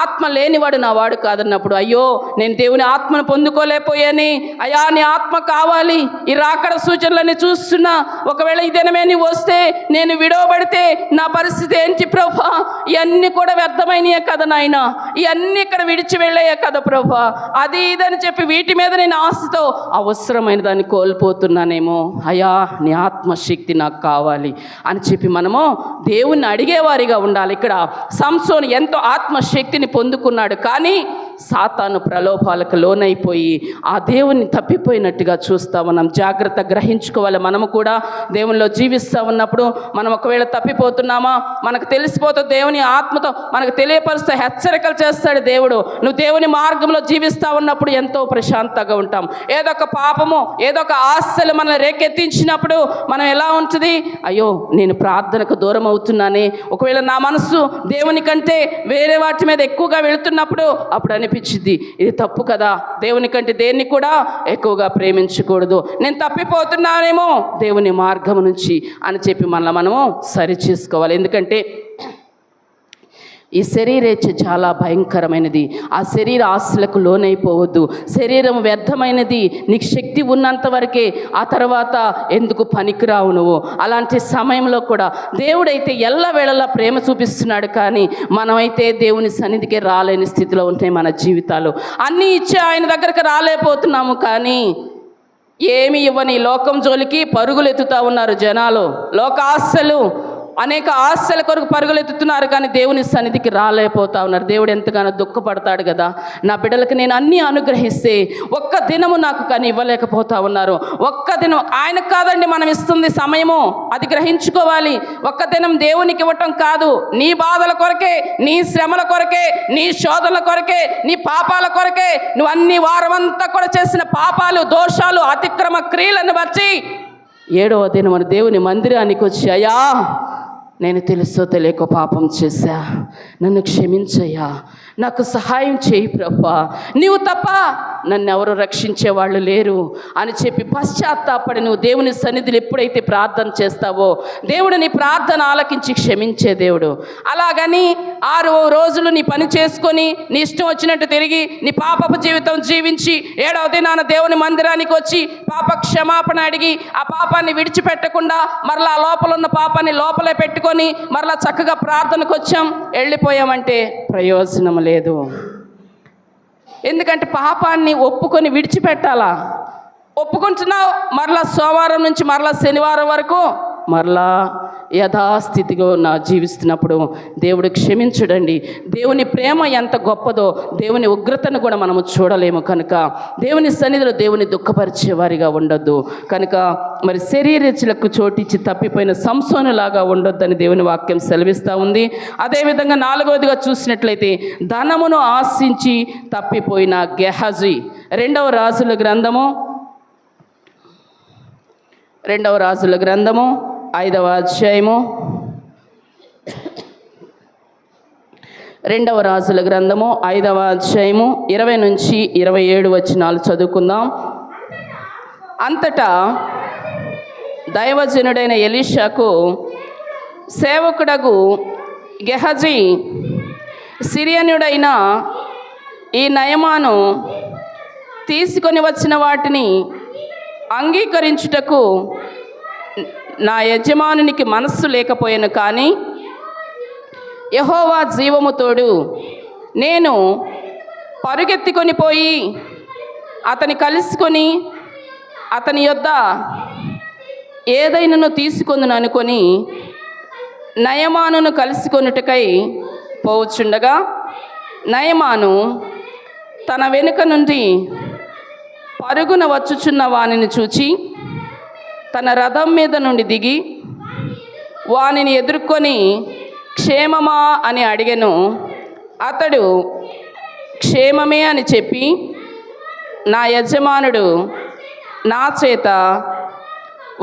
ఆత్మ లేనివాడు నా వాడు కాదన్నప్పుడు అయ్యో నేను దేవుని ఆత్మను పొందుకోలేకపోయాని, అయ్యా నీ ఆత్మ కావాలి. ఈ రాకడ సూచనలన్నీ చూస్తున్నా, ఒకవేళ ఈ దినమే నీవు వస్తే నేను విడువబడితే నా పరిస్థితి ఏంటి ప్రభా? ఇవన్నీ కూడా వ్యర్థమైనయే కదా నాయన, ఇవన్నీ ఇక్కడ విడిచి వెళ్ళాయే కదా ప్రభా, అది ఇదని చెప్పి వీటి మీద నేను ఆశతో అవసరమైన దాన్ని కోల్పోతున్నానేమో. అయ్యా నీ ఆత్మశక్తి నాకు కావాలి అని చెప్పి మనము దేవుణ్ణి అడిగేవారిగా ఉండాలి. ఇక్కడ సంసోను ఎంతో ఆత్మశక్తిని పొందుకున్నాడు. కానీ సాతాను ప్రలోభాలకు లోనైపోయి ఆ దేవుని తప్పిపోయినట్టుగా చూస్తా ఉన్నాం. జాగ్రత్త గ్రహించుకోవాలి. మనము కూడా దేవునిలో జీవిస్తూ ఉన్నప్పుడు మనం ఒకవేళ తప్పిపోతున్నామా మనకు తెలిసిపోతే దేవుని ఆత్మతో మనకు తెలియపరుస్తూ హెచ్చరికలు చేస్తాడు దేవుడు. నువ్వు దేవుని మార్గంలో జీవిస్తూ ఉన్నప్పుడు ఎంతో ప్రశాంతంగా ఉంటాం. ఏదో ఒక పాపము ఏదో ఒక ఆశలు మనల్ని రేకెత్తించినప్పుడు మనం ఎలా ఉంటుంది, అయ్యో నేను ప్రార్థనకు దూరం అవుతున్నానే, ఒకవేళ నా మనస్సు దేవుని కంటే వేరే వాటి మీద ఎక్కువగా వెళుతున్నప్పుడు అప్పుడు అనిపించింది ఇది తప్పు కదా, దేవుని కంటే దేన్ని కూడా ఎక్కువగా ప్రేమించకూడదు, నేను తప్పిపోతున్నానేమో దేవుని మార్గం నుంచి అని చెప్పి మనము సరి చేసుకోవాలి. ఎందుకంటే ఈ శరీరేచ్ఛ చాలా భయంకరమైనది. ఆ శరీర ఆశలకు లోనైపోవద్దు. శరీరం వ్యర్థమైనది. నీకు శక్తి ఉన్నంత వరకే, ఆ తర్వాత ఎందుకు పనికిరావు నువ్వు. అలాంటి సమయంలో కూడా దేవుడైతే ఎల్లవేళలా ప్రేమ చూపిస్తున్నాడు. కానీ మనమైతే దేవుని సన్నిధికి రాలేని స్థితిలో ఉంటాయి మన జీవితాలు. అన్నీ ఇచ్చి ఆయన దగ్గరకు రాలేకపోతున్నాము. కానీ ఏమి ఇవ్వని లోకం జోలికి పరుగులు ఎత్తుతూ ఉన్నారు జనాలు. లోకాశలు అనేక ఆశల కొరకు పరుగులెత్తుతున్నారు, కానీ దేవుని సన్నిధికి రాలేకపోతా ఉన్నారు. దేవుడు ఎంతగానో దుఃఖపడతాడు కదా. నా బిడ్డలకు నేను అన్నీ అనుగ్రహిస్తే ఒక్క దినము నాకు కానీ ఇవ్వలేకపోతా ఉన్నారు. ఒక్క దినం ఆయనకు కాదండి మనం ఇస్తుంది సమయము, అది గ్రహించుకోవాలి. ఒక్క దినం దేవునికి ఇవ్వటం కాదు, నీ బాధల కొరకే, నీ శ్రమల కొరకే, నీ శోధనల కొరకే, నీ పాపాల కొరకే, నువ్వు అన్ని వారమంతా కూడా చేసిన పాపాలు, దోషాలు, అతిక్రమ క్రియలను బట్టి 7వ దినం మన దేవుని మందిరానికి వచ్చి, అయ్యా నేను తెలుసో తెలియక పాపం చేశా, నన్ను క్షమించయ్యా, నాకు సహాయం చేయి ప్రభువా, నీవు తప్ప నన్ను ఎవరు రక్షించేవాళ్ళు లేరు అని చెప్పి పశ్చాత్తాపడి నువ్వు దేవుని సన్నిధిలో ఎప్పుడైతే ప్రార్థన చేస్తావో దేవుడు నీ ప్రార్థన ఆలకించి క్షమించే దేవుడు. అలాగని 6 రోజులు నీ పని చేసుకొని నీ ఇష్టం వచ్చినట్టు తిరిగి నీ పాపపు జీవితం జీవించి 7వ దినాన దేవుని మందిరానికి వచ్చి పాప క్షమాపణ అడిగి ఆ పాపాన్ని విడిచిపెట్టకుండా మరలా లోపల ఉన్న పాపాన్ని లోపలే పెట్టుకొని మరలా చక్కగా ప్రార్థనకు వచ్చాం, వెళ్ళిపోయామంటే ప్రయోజనం లేదు. ఎందుకంటే పాపాన్ని ఒప్పుకొని విడిచిపెట్టాలా. ఒప్పుకుంటున్నావు, మరలా సోమవారం నుంచి మరలా శనివారం వరకు మరలా యథాస్థితిగా జీవిస్తున్నప్పుడు దేవుడు క్షమించడండి. దేవుని ప్రేమ ఎంత గొప్పదో దేవుని ఉగ్రతను కూడా మనము చూడలేము. కనుక దేవుని సన్నిధిలో దేవుని దుఃఖపరిచే వారిగా ఉండొద్దు. కనుక మరి శరీరచులకు చోటిచ్చి తప్పిపోయిన సంసోనులాగా ఉండొద్దని దేవుని వాక్యం సెలవిస్తూ ఉంది. అదేవిధంగా 4వదిగా చూసినట్లయితే ధనమును ఆశించి తప్పిపోయిన గెహజీ. 2వ రాజుల గ్రంథము 5వ అధ్యాయము 2వ రాజుల గ్రంథము 5వ అధ్యాయము 20 నుంచి 27 వచనాలు చదువుకుందాం. అంతటా దైవజనుడైన ఎలీషాకు సేవకుడగు గెహజీ సిరియనుడైన ఈ నయమాను తీసుకొని వచ్చిన వాటిని అంగీకరించుటకు నా యజమానునికి మనస్సు లేకపోయాను, కానీ యెహోవా జీవము తోడు నేను పరుగెత్తుకొని పోయి అతని కలుసుకొని అతని యొద్ద ఏదైనాను తీసుకొందును అనుకొని నయమానును కలుసుకొనుటకై పోవచ్చుండగా నయమాను తన వెనుక నుండి పరుగున వచ్చుచున్న వానిని చూచి తన రథం మీద నుండి దిగి వానిని ఎదుర్కొని క్షేమమా అని అడిగెను. అతడు క్షేమమే అని చెప్పి నా యజమానుడు నా చేత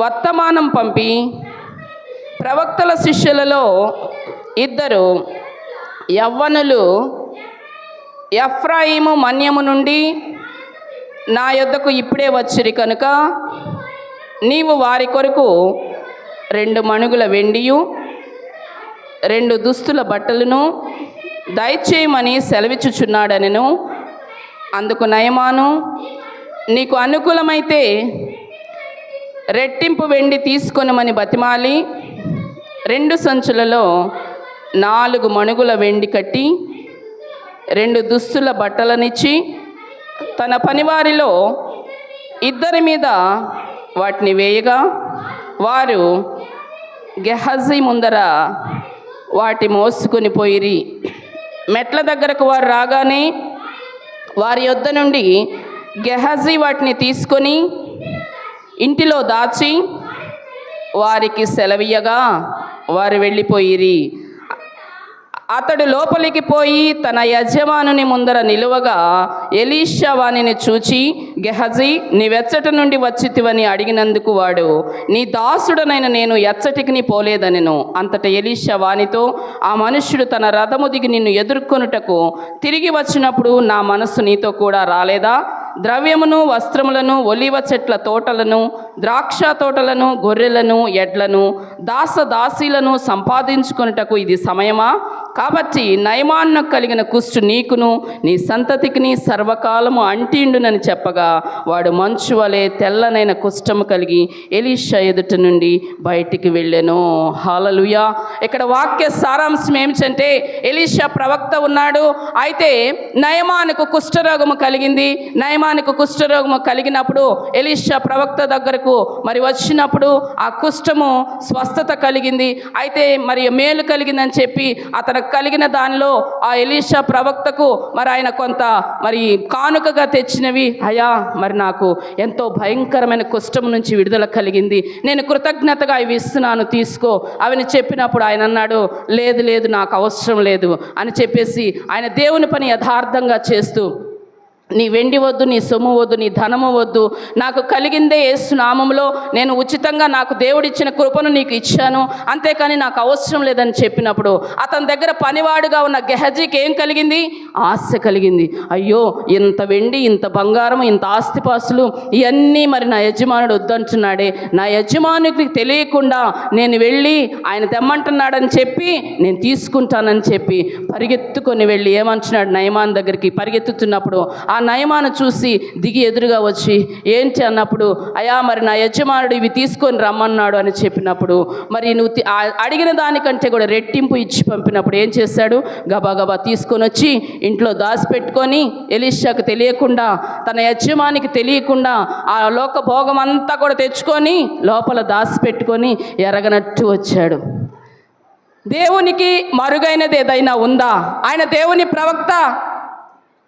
వర్తమానం పంపి ప్రవక్తల శిష్యులలో 2 యవ్వనులు ఎఫ్రాయిము మన్యము నుండి నా యొద్దకు ఇప్పుడే వచ్చిరి కనుక నీవు వారి కొరకు 2 మణుగుల వెండియు 2 దుస్తుల బట్టలను దయచేయమని సెలవిచ్చుచున్నాడనెను. అందుకు నయమాను నీకు అనుకూలమైతే రెట్టింపు వెండి తీసుకొనమని బతిమాలి 2 సంచులలో 4 మణుగుల వెండి కట్టి 2 దుస్తుల బట్టలనిచ్చి తన పనివారిలో 2 మీద వాటిని వేయగా వారు గెహజీ ముందర వాటి మోసుకొని పోయిరి. మెట్ల దగ్గరకు వారు రాగానే వారి యొద్ద నుండి గెహజీ వాటిని తీసుకొని ఇంటిలో దాచి వారికి సెలవీయగా వారు వెళ్ళిపోయిరి. అతడు లోపలికి పోయి తన యజమానుని ముందర నిలువగా ఎలీషా వానిని చూచి గెహజీ నీవెచ్చటి నుండి వచ్చితివని అడిగినందుకు వాడు నీ దాసుడనైన నేను ఎచ్చటికి పోలేదనెను. అంతటా ఎలీషా వానితో ఆ మనుష్యుడు తన రథము దిగి నిన్ను ఎదుర్కొనుటకు తిరిగి వచ్చినప్పుడు నా మనస్సు నీతో కూడా రాలేదా? ద్రవ్యమును వస్త్రములను ఒలివ చెట్ల తోటలను ద్రాక్ష తోటలను గొర్రెలను ఎడ్లను దాసదాసీలను సంపాదించుకొనుటకు ఇది సమయమా? కాబట్టి నయమాను కలిగిన కుష్టు నీకును నీ సంతతికిని సర్వకాలము అంటిండునని చెప్పగా వాడు మంచు వలె తెల్లనైన కుష్ఠము కలిగి ఎలీషా ఎదుట నుండి బయటికి వెళ్ళెను. హల్లెలూయా. ఇక్కడ వాక్య సారాంశం ఏమిటంటే, ఎలీషా ప్రవక్త ఉన్నాడు. అయితే నయమానుకు కుష్ఠరోగము కలిగింది. నయమానుకు కుష్ఠరోగము కలిగినప్పుడు ఎలీషా ప్రవక్త దగ్గరకు మరి వచ్చినప్పుడు ఆ కుష్ఠము స్వస్థత కలిగింది. అయితే మరి మేలు కలిగిందని చెప్పి అతను కలిగిన దానిలో ఆ ఎలీషా ప్రవక్తకు మరి ఆయన కొంత మరి కానుకగా తెచ్చినవి, అయ్యా మరి నాకు ఎంతో భయంకరమైన కుష్ఠం నుంచి విడుదల కలిగింది, నేను కృతజ్ఞతగా ఇవి ఇస్తున్నాను, తీసుకో అవని చెప్పినప్పుడు ఆయన అన్నాడు, లేదు లేదు నాకు అవసరం లేదు అని చెప్పేసి ఆయన దేవుని పని యథార్థంగా చేస్తూ, నీ వెండి వద్దు, నీ సొమ్ము వద్దు, నీ ధనము వద్దు, నాకు కలిగిందే యేసు నామములో నేను ఉచితంగా నాకు దేవుడిచ్చిన కృపను నీకు ఇచ్చాను, అంతేకాని నాకు అవసరం లేదని చెప్పినప్పుడు అతని దగ్గర పనివాడుగా ఉన్న గెహజీకి ఏం కలిగింది? ఆశ కలిగింది. అయ్యో ఇంత వెండి, ఇంత బంగారం, ఇంత ఆస్తిపాస్తులు ఇవన్నీ మరి నా యజమానుడు వద్దంటున్నాడే, నా యజమానికి తెలియకుండా నేను వెళ్ళి ఆయన తెమ్మంటున్నాడని చెప్పి నేను తీసుకుంటానని చెప్పి పరిగెత్తుకొని వెళ్ళి ఏమంటున్నాడు నయమాన్ దగ్గరికి. పరిగెత్తుతున్నప్పుడు ఆ నయమాను చూసి దిగి ఎదురుగా వచ్చి ఏంటి అన్నప్పుడు, అయ్యా మరి నా యజమానుడు ఇవి తీసుకొని రమ్మన్నాడు అని చెప్పినప్పుడు, మరి నువ్వు అడిగిన దానికంటే కూడా రెట్టింపు ఇచ్చి పంపినప్పుడు ఏం చేశాడు? గబా తీసుకొని వచ్చి ఇంట్లో దాచిపెట్టుకొని ఎలీషాకు తెలియకుండా, తన యజమానికి తెలియకుండా ఆ లోక భోగం అంతా కూడా తెచ్చుకొని లోపల దాచిపెట్టుకొని ఎరగనట్టు వచ్చాడు. దేవునికి మరుగైనది ఏదైనా ఉందా? ఆయన దేవుని ప్రవక్త.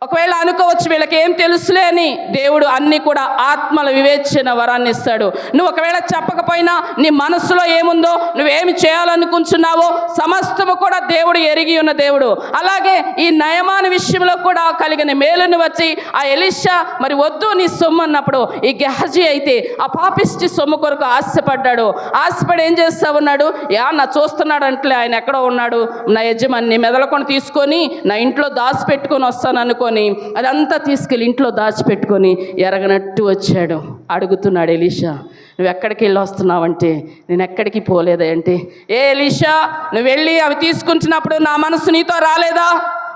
ఒకవేళ అనుకోవచ్చు వీళ్ళకి ఏం తెలుసులే అని, దేవుడు అన్నీ కూడా ఆత్మల వివేచన వరాన్ని ఇస్తాడు. నువ్వు ఒకవేళ చెప్పకపోయినా నీ మనసులో ఏముందో, నువ్వేమి చేయాలనుకుంటున్నావో సమస్తము కూడా దేవుడు ఎరిగి ఉన్న దేవుడు. అలాగే ఈ నయమాను విషయంలో కూడా కలిగిన మేలును వచ్చి ఆ ఎలీషా మరి వద్దు నీ సొమ్ము అన్నప్పుడు, ఈ గెహజీ అయితే ఆ పాపిష్టి సొమ్ము కొరకు ఆశపడ్డాడు. ఆశపడి ఏం చేస్తా ఉన్నాడు? నా చూస్తున్నాడు అంటే ఆయన ఎక్కడో ఉన్నాడు, నా యజమాని మెదలకొని తీసుకొని నా ఇంట్లో దాచిపెట్టుకొని వస్తాను అనుకో, అదంతా తీసుకెళ్ళి ఇంట్లో దాచిపెట్టుకొని ఎరగనట్టు వచ్చాడు. అడుగుతున్నాడు ఎలీషా, నువ్వు ఎక్కడికి వెళ్ళి వస్తున్నావంటే, నేను ఎక్కడికి పోలేదంటే, ఏ ఎలీషా నువ్వు వెళ్ళి అవి తీసుకుంటున్నప్పుడు నా మనసు నీతో రాలేదా?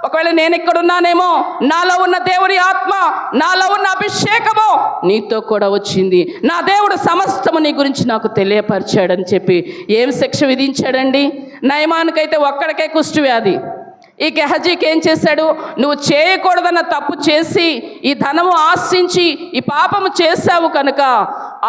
ఒకవేళ నేను ఇక్కడున్నానేమో, నాలో ఉన్న దేవుడి ఆత్మ, నాలో ఉన్న అభిషేకము నీతో కూడా వచ్చింది, నా దేవుడు సమస్తము నీ గురించి నాకు తెలియపరిచాడని చెప్పి ఏం శిక్ష విధించాడండి? నయమానుకైతే ఒక్కడికే కుష్ఠవ్యాధి. ఈ గెహజీకి ఏం చేశాడు? నువ్వు చేయకూడదన్న తప్పు చేసి ఈ ధనము ఆశించి ఈ పాపము చేశావు కనుక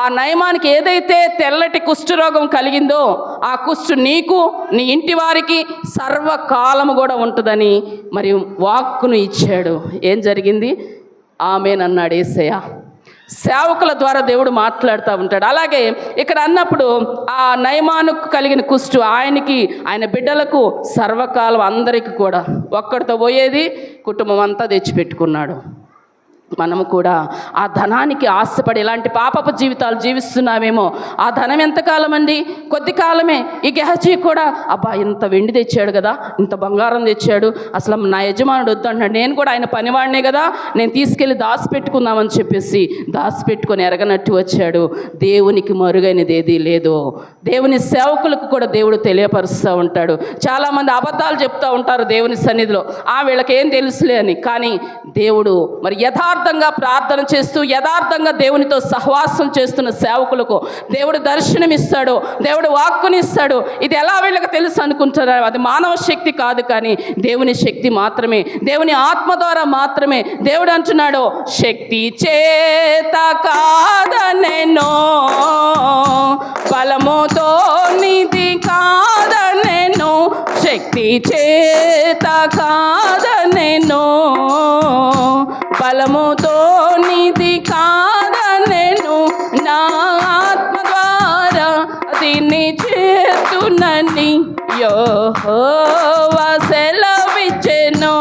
ఆ నయమానికి ఏదైతే తెల్లటి కుష్ఠరోగం కలిగిందో ఆ కుష్ఠు నీకు నీ ఇంటి వారికి సర్వకాలము కూడా ఉంటుందని మరి వాక్కును ఇచ్చాడు. ఏం జరిగింది? ఆమేనన్నాడు యేసయ్య. సేవకుల ద్వారా దేవుడు మాట్లాడుతూ ఉంటాడు. అలాగే ఇక్కడ అన్నప్పుడు ఆ నయమానుకు కలిగిన కుష్టు ఆయనకి, ఆయన బిడ్డలకు సర్వకాలం అందరికీ కూడా ఒక్కడితో పోయేది, కుటుంబం అంతా తెచ్చిపెట్టుకున్నాడు. మనము కూడా ఆ ధనానికి ఆశపడి ఇలాంటి పాపపు జీవితాలు జీవిస్తున్నామేమో. ఆ ధనం ఎంతకాలం అండి? కొద్ది కాలమే. ఈ గెహజీ కూడా అబ్బా ఇంత వెండి తెచ్చాడు కదా, ఇంత బంగారం తెచ్చాడు, అసలు నా యజమానుడు వద్దంటున్నాడు, నేను కూడా ఆయన పనివాడినే కదా, నేను తీసుకెళ్ళి దాచిపెట్టుకుందామని చెప్పేసి దాచిపెట్టుకొని ఎరగనట్టు వచ్చాడు. దేవునికి మరుగైనది ఏదీ లేదు. దేవుని సేవకులకు కూడా దేవుడు తెలియపరుస్తూ ఉంటాడు. చాలామంది అబద్ధాలు చెప్తూ ఉంటారు దేవుని సన్నిధిలో, వీళ్ళకేం తెలుసులే అని. కానీ దేవుడు మరి యథార్థంగా ప్రార్థన చేస్తూ యథార్థంగా దేవునితో సహవాసం చేస్తున్న సేవకులకు దేవుడు దర్శనమిస్తాడు, దేవుడు వాక్కునిస్తాడు. ఇది ఎలా వీళ్ళకి తెలుసు అనుకుంటారు? అది మానవ శక్తి కాదు, కానీ దేవుని శక్తి మాత్రమే, దేవుని ఆత్మ ద్వారా మాత్రమే. దేవుడు అంటున్నాడు, శక్తి చేత కాదనెనో, బలముతో నిధి కాదనెనో, శక్తి చేత కాదనెనో, బలముతో నిధి కాదనెను, నా ఆత్మ ద్వారా దీన్ని చేతునని యెహోవా సెలవిచ్చెను.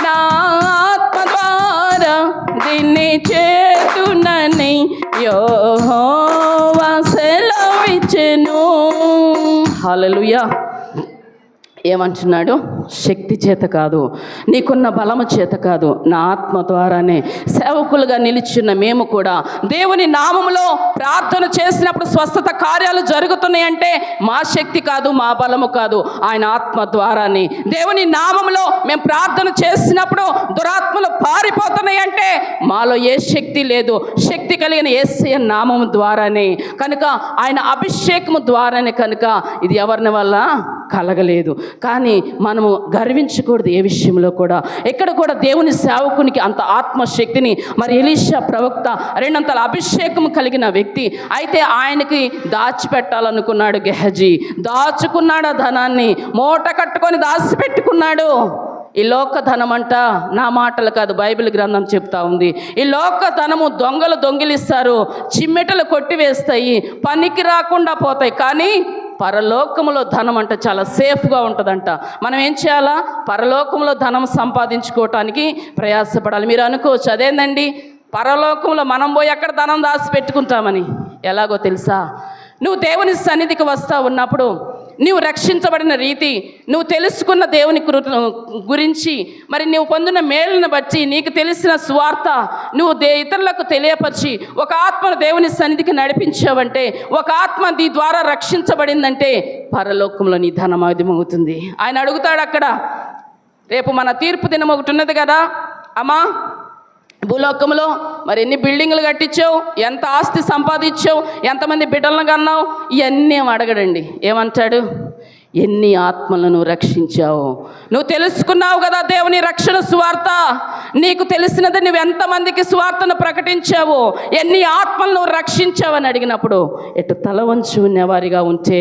నా ఆత్మ ద్వారా దీన్ని చేతునని యెహోవా సెలవిచ్చెను. హల్లెలూయా. ఏమంటున్నాడు? శక్తి చేత కాదు, నీకున్న బలము చేత కాదు, నా ఆత్మ ద్వారానే. సేవకులుగా నిలిచిన మేము కూడా దేవుని నామములో ప్రార్థన చేసినప్పుడు స్వస్థత కార్యాలు జరుగుతున్నాయంటే మా శక్తి కాదు, మా బలము కాదు, ఆయన ఆత్మ ద్వారానే. దేవుని నామములో మేము ప్రార్థన చేసినప్పుడు దురాత్మలు పారిపోతున్నాయంటే మాలో ఏ శక్తి లేదు, శక్తి కలిగిన యేసయ్య నామము ద్వారానే. కనుక ఆయన అభిషేకము ద్వారానే. కనుక ఇది ఎవరిని వల్ల కలగలేదు. కానీ మనము గర్వించకూడదు ఏ విషయంలో కూడా. ఎక్కడ కూడా దేవుని సేవకునికి అంత ఆత్మశక్తిని, మరి ఎలీషా ప్రవక్త రెండంతల అభిషేకం కలిగిన వ్యక్తి అయితే ఆయనకి దాచిపెట్టాలనుకున్నాడు గెహజీ. దాచుకున్నాడు ఆ ధనాన్ని, మూట కట్టుకొని దాచిపెట్టుకున్నాడు. ఈ లోక ధనం అంట, నా మాటలు కాదు, బైబిల్ గ్రంథం చెప్తా ఉంది. ఈ లోక ధనము దొంగలు దొంగిలిస్తారు, చిమ్మెటలు కొట్టివేస్తాయి, పనికి రాకుండా పోతాయి. కానీ పరలోకములో ధనం అంట చాలా సేఫ్గా ఉంటుందంట. మనం ఏం చేయాలా? పరలోకంలో ధనం సంపాదించుకోవటానికి ప్రయాసపడాలి. మీరు అనుకోవచ్చు, అదేందండి పరలోకంలో మనం పోయి ఎక్కడ ధనం దాచిపెట్టుకుంటామని. ఎలాగో తెలుసా? నువ్వు దేవుని సన్నిధికి వస్తా ఉన్నప్పుడు నీవు రక్షించబడిన రీతి, నువ్వు తెలుసుకున్న దేవుని గురించి, మరి నువ్వు పొందిన మేలును బట్టి నీకు తెలిసిన స్వార్థ నువ్వు ఇతరులకు తెలియపరిచి ఒక ఆత్మను దేవుని సన్నిధికి నడిపించావంటే, ఒక ఆత్మ నీ ద్వారా రక్షించబడిందంటే పరలోకంలో నీ ధనం అధిమవుతుంది. ఆయన అడుగుతాడు అక్కడ, రేపు మన తీర్పు దినం ఒకటి ఉన్నది కదా అమ్మా, భూలోకంలో మరి ఎన్ని బిల్డింగులు కట్టించావు, ఎంత ఆస్తి సంపాదించావు, ఎంతమంది బిడ్డలను కన్నావు, ఇవన్నీ అడగడండి. ఏమంటాడు? ఎన్ని ఆత్మలను రక్షించావు, నువ్వు తెలుసుకున్నావు కదా దేవుని రక్షణ సువార్త, నీకు తెలిసినది నువ్వు ఎంతమందికి సువార్తను ప్రకటించావు, ఎన్ని ఆత్మలను నువ్వు రక్షించావని అడిగినప్పుడు ఎటు తల వంచి ఉన్నవారిగా ఉంటే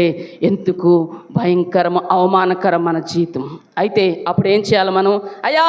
ఎందుకు భయంకరం, అవమానకరం మన జీవితం. అయితే అప్పుడు ఏం చేయాలి మనం? అయ్యా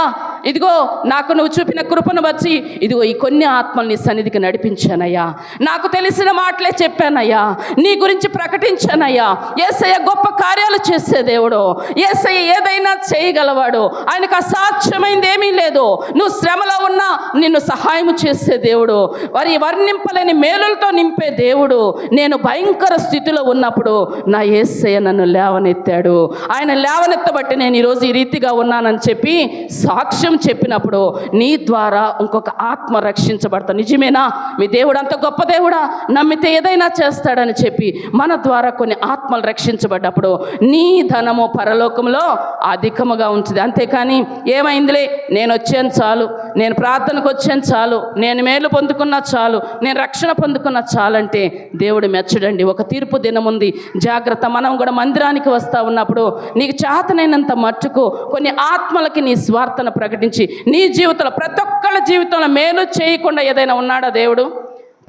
ఇదిగో నాకు నువ్వు చూపిన కృపను వచ్చి ఇదిగో ఈ కొన్ని ఆత్మల్ని నీ సన్నిధికి నడిపించానయ్యా, నాకు తెలిసిన మాటలే చెప్పానయ్యా, నీ గురించి ప్రకటించానయ్యా. యేసయ్య గొప్ప కార్యాలు చేసే దేవుడు, యేసయ్య ఏదైనా చేయగలవాడు, ఆయనకు అసాధ్యమైంది ఏమీ లేదు. నువ్వు శ్రమలో ఉన్నా నిన్ను సహాయం చేసే దేవుడు, వారి వర్ణింపలేని మేలులతో నింపే దేవుడు. నేను భయంకర స్థితిలో ఉన్నప్పుడు నా యేసయ్య నన్ను లేవనెత్తాడు, ఆయన లేవనెత్తబట్టి నేను ఈరోజు ఈ రీతిగా ఉన్నానని చెప్పి సాక్ష్యం చెప్పినప్పుడు నీ ద్వారా ఇంకొక ఆత్మ రక్షించబడతా. నిజమేనా? మీ దేవుడు అంత గొప్ప దేవుడా, నమ్మితే ఏదైనా చేస్తాడని చెప్పి మన ద్వారా కొన్ని ఆత్మలు రక్షించబడ్డప్పుడు నీ ధనము పరలోకంలో అధికముగా ఉంటుంది. అంతేకాని ఏమైందిలే, నేను వచ్చాను చాలు, నేను ప్రార్థనకు వచ్చాను చాలు, నేను మేలు పొందుకున్నా చాలు, నేను రక్షణ పొందుకున్నా చాలంటే దేవుడు మెచ్చడండి. ఒక తీర్పు దినం ఉంది, జాగ్రత్త. మనం కూడా మందిరానికి వస్తూ ఉన్నప్పుడు నీకు చేతనైనంత మట్టుకు కొన్ని ఆత్మలకి నీ స్వార్థను ప్రకటించి నీ జీవితంలో ప్రతి ఒక్కళ్ళ జీవితంలో మేలు చేయకుండా ఏదైనా ఉన్నాడా దేవుడు?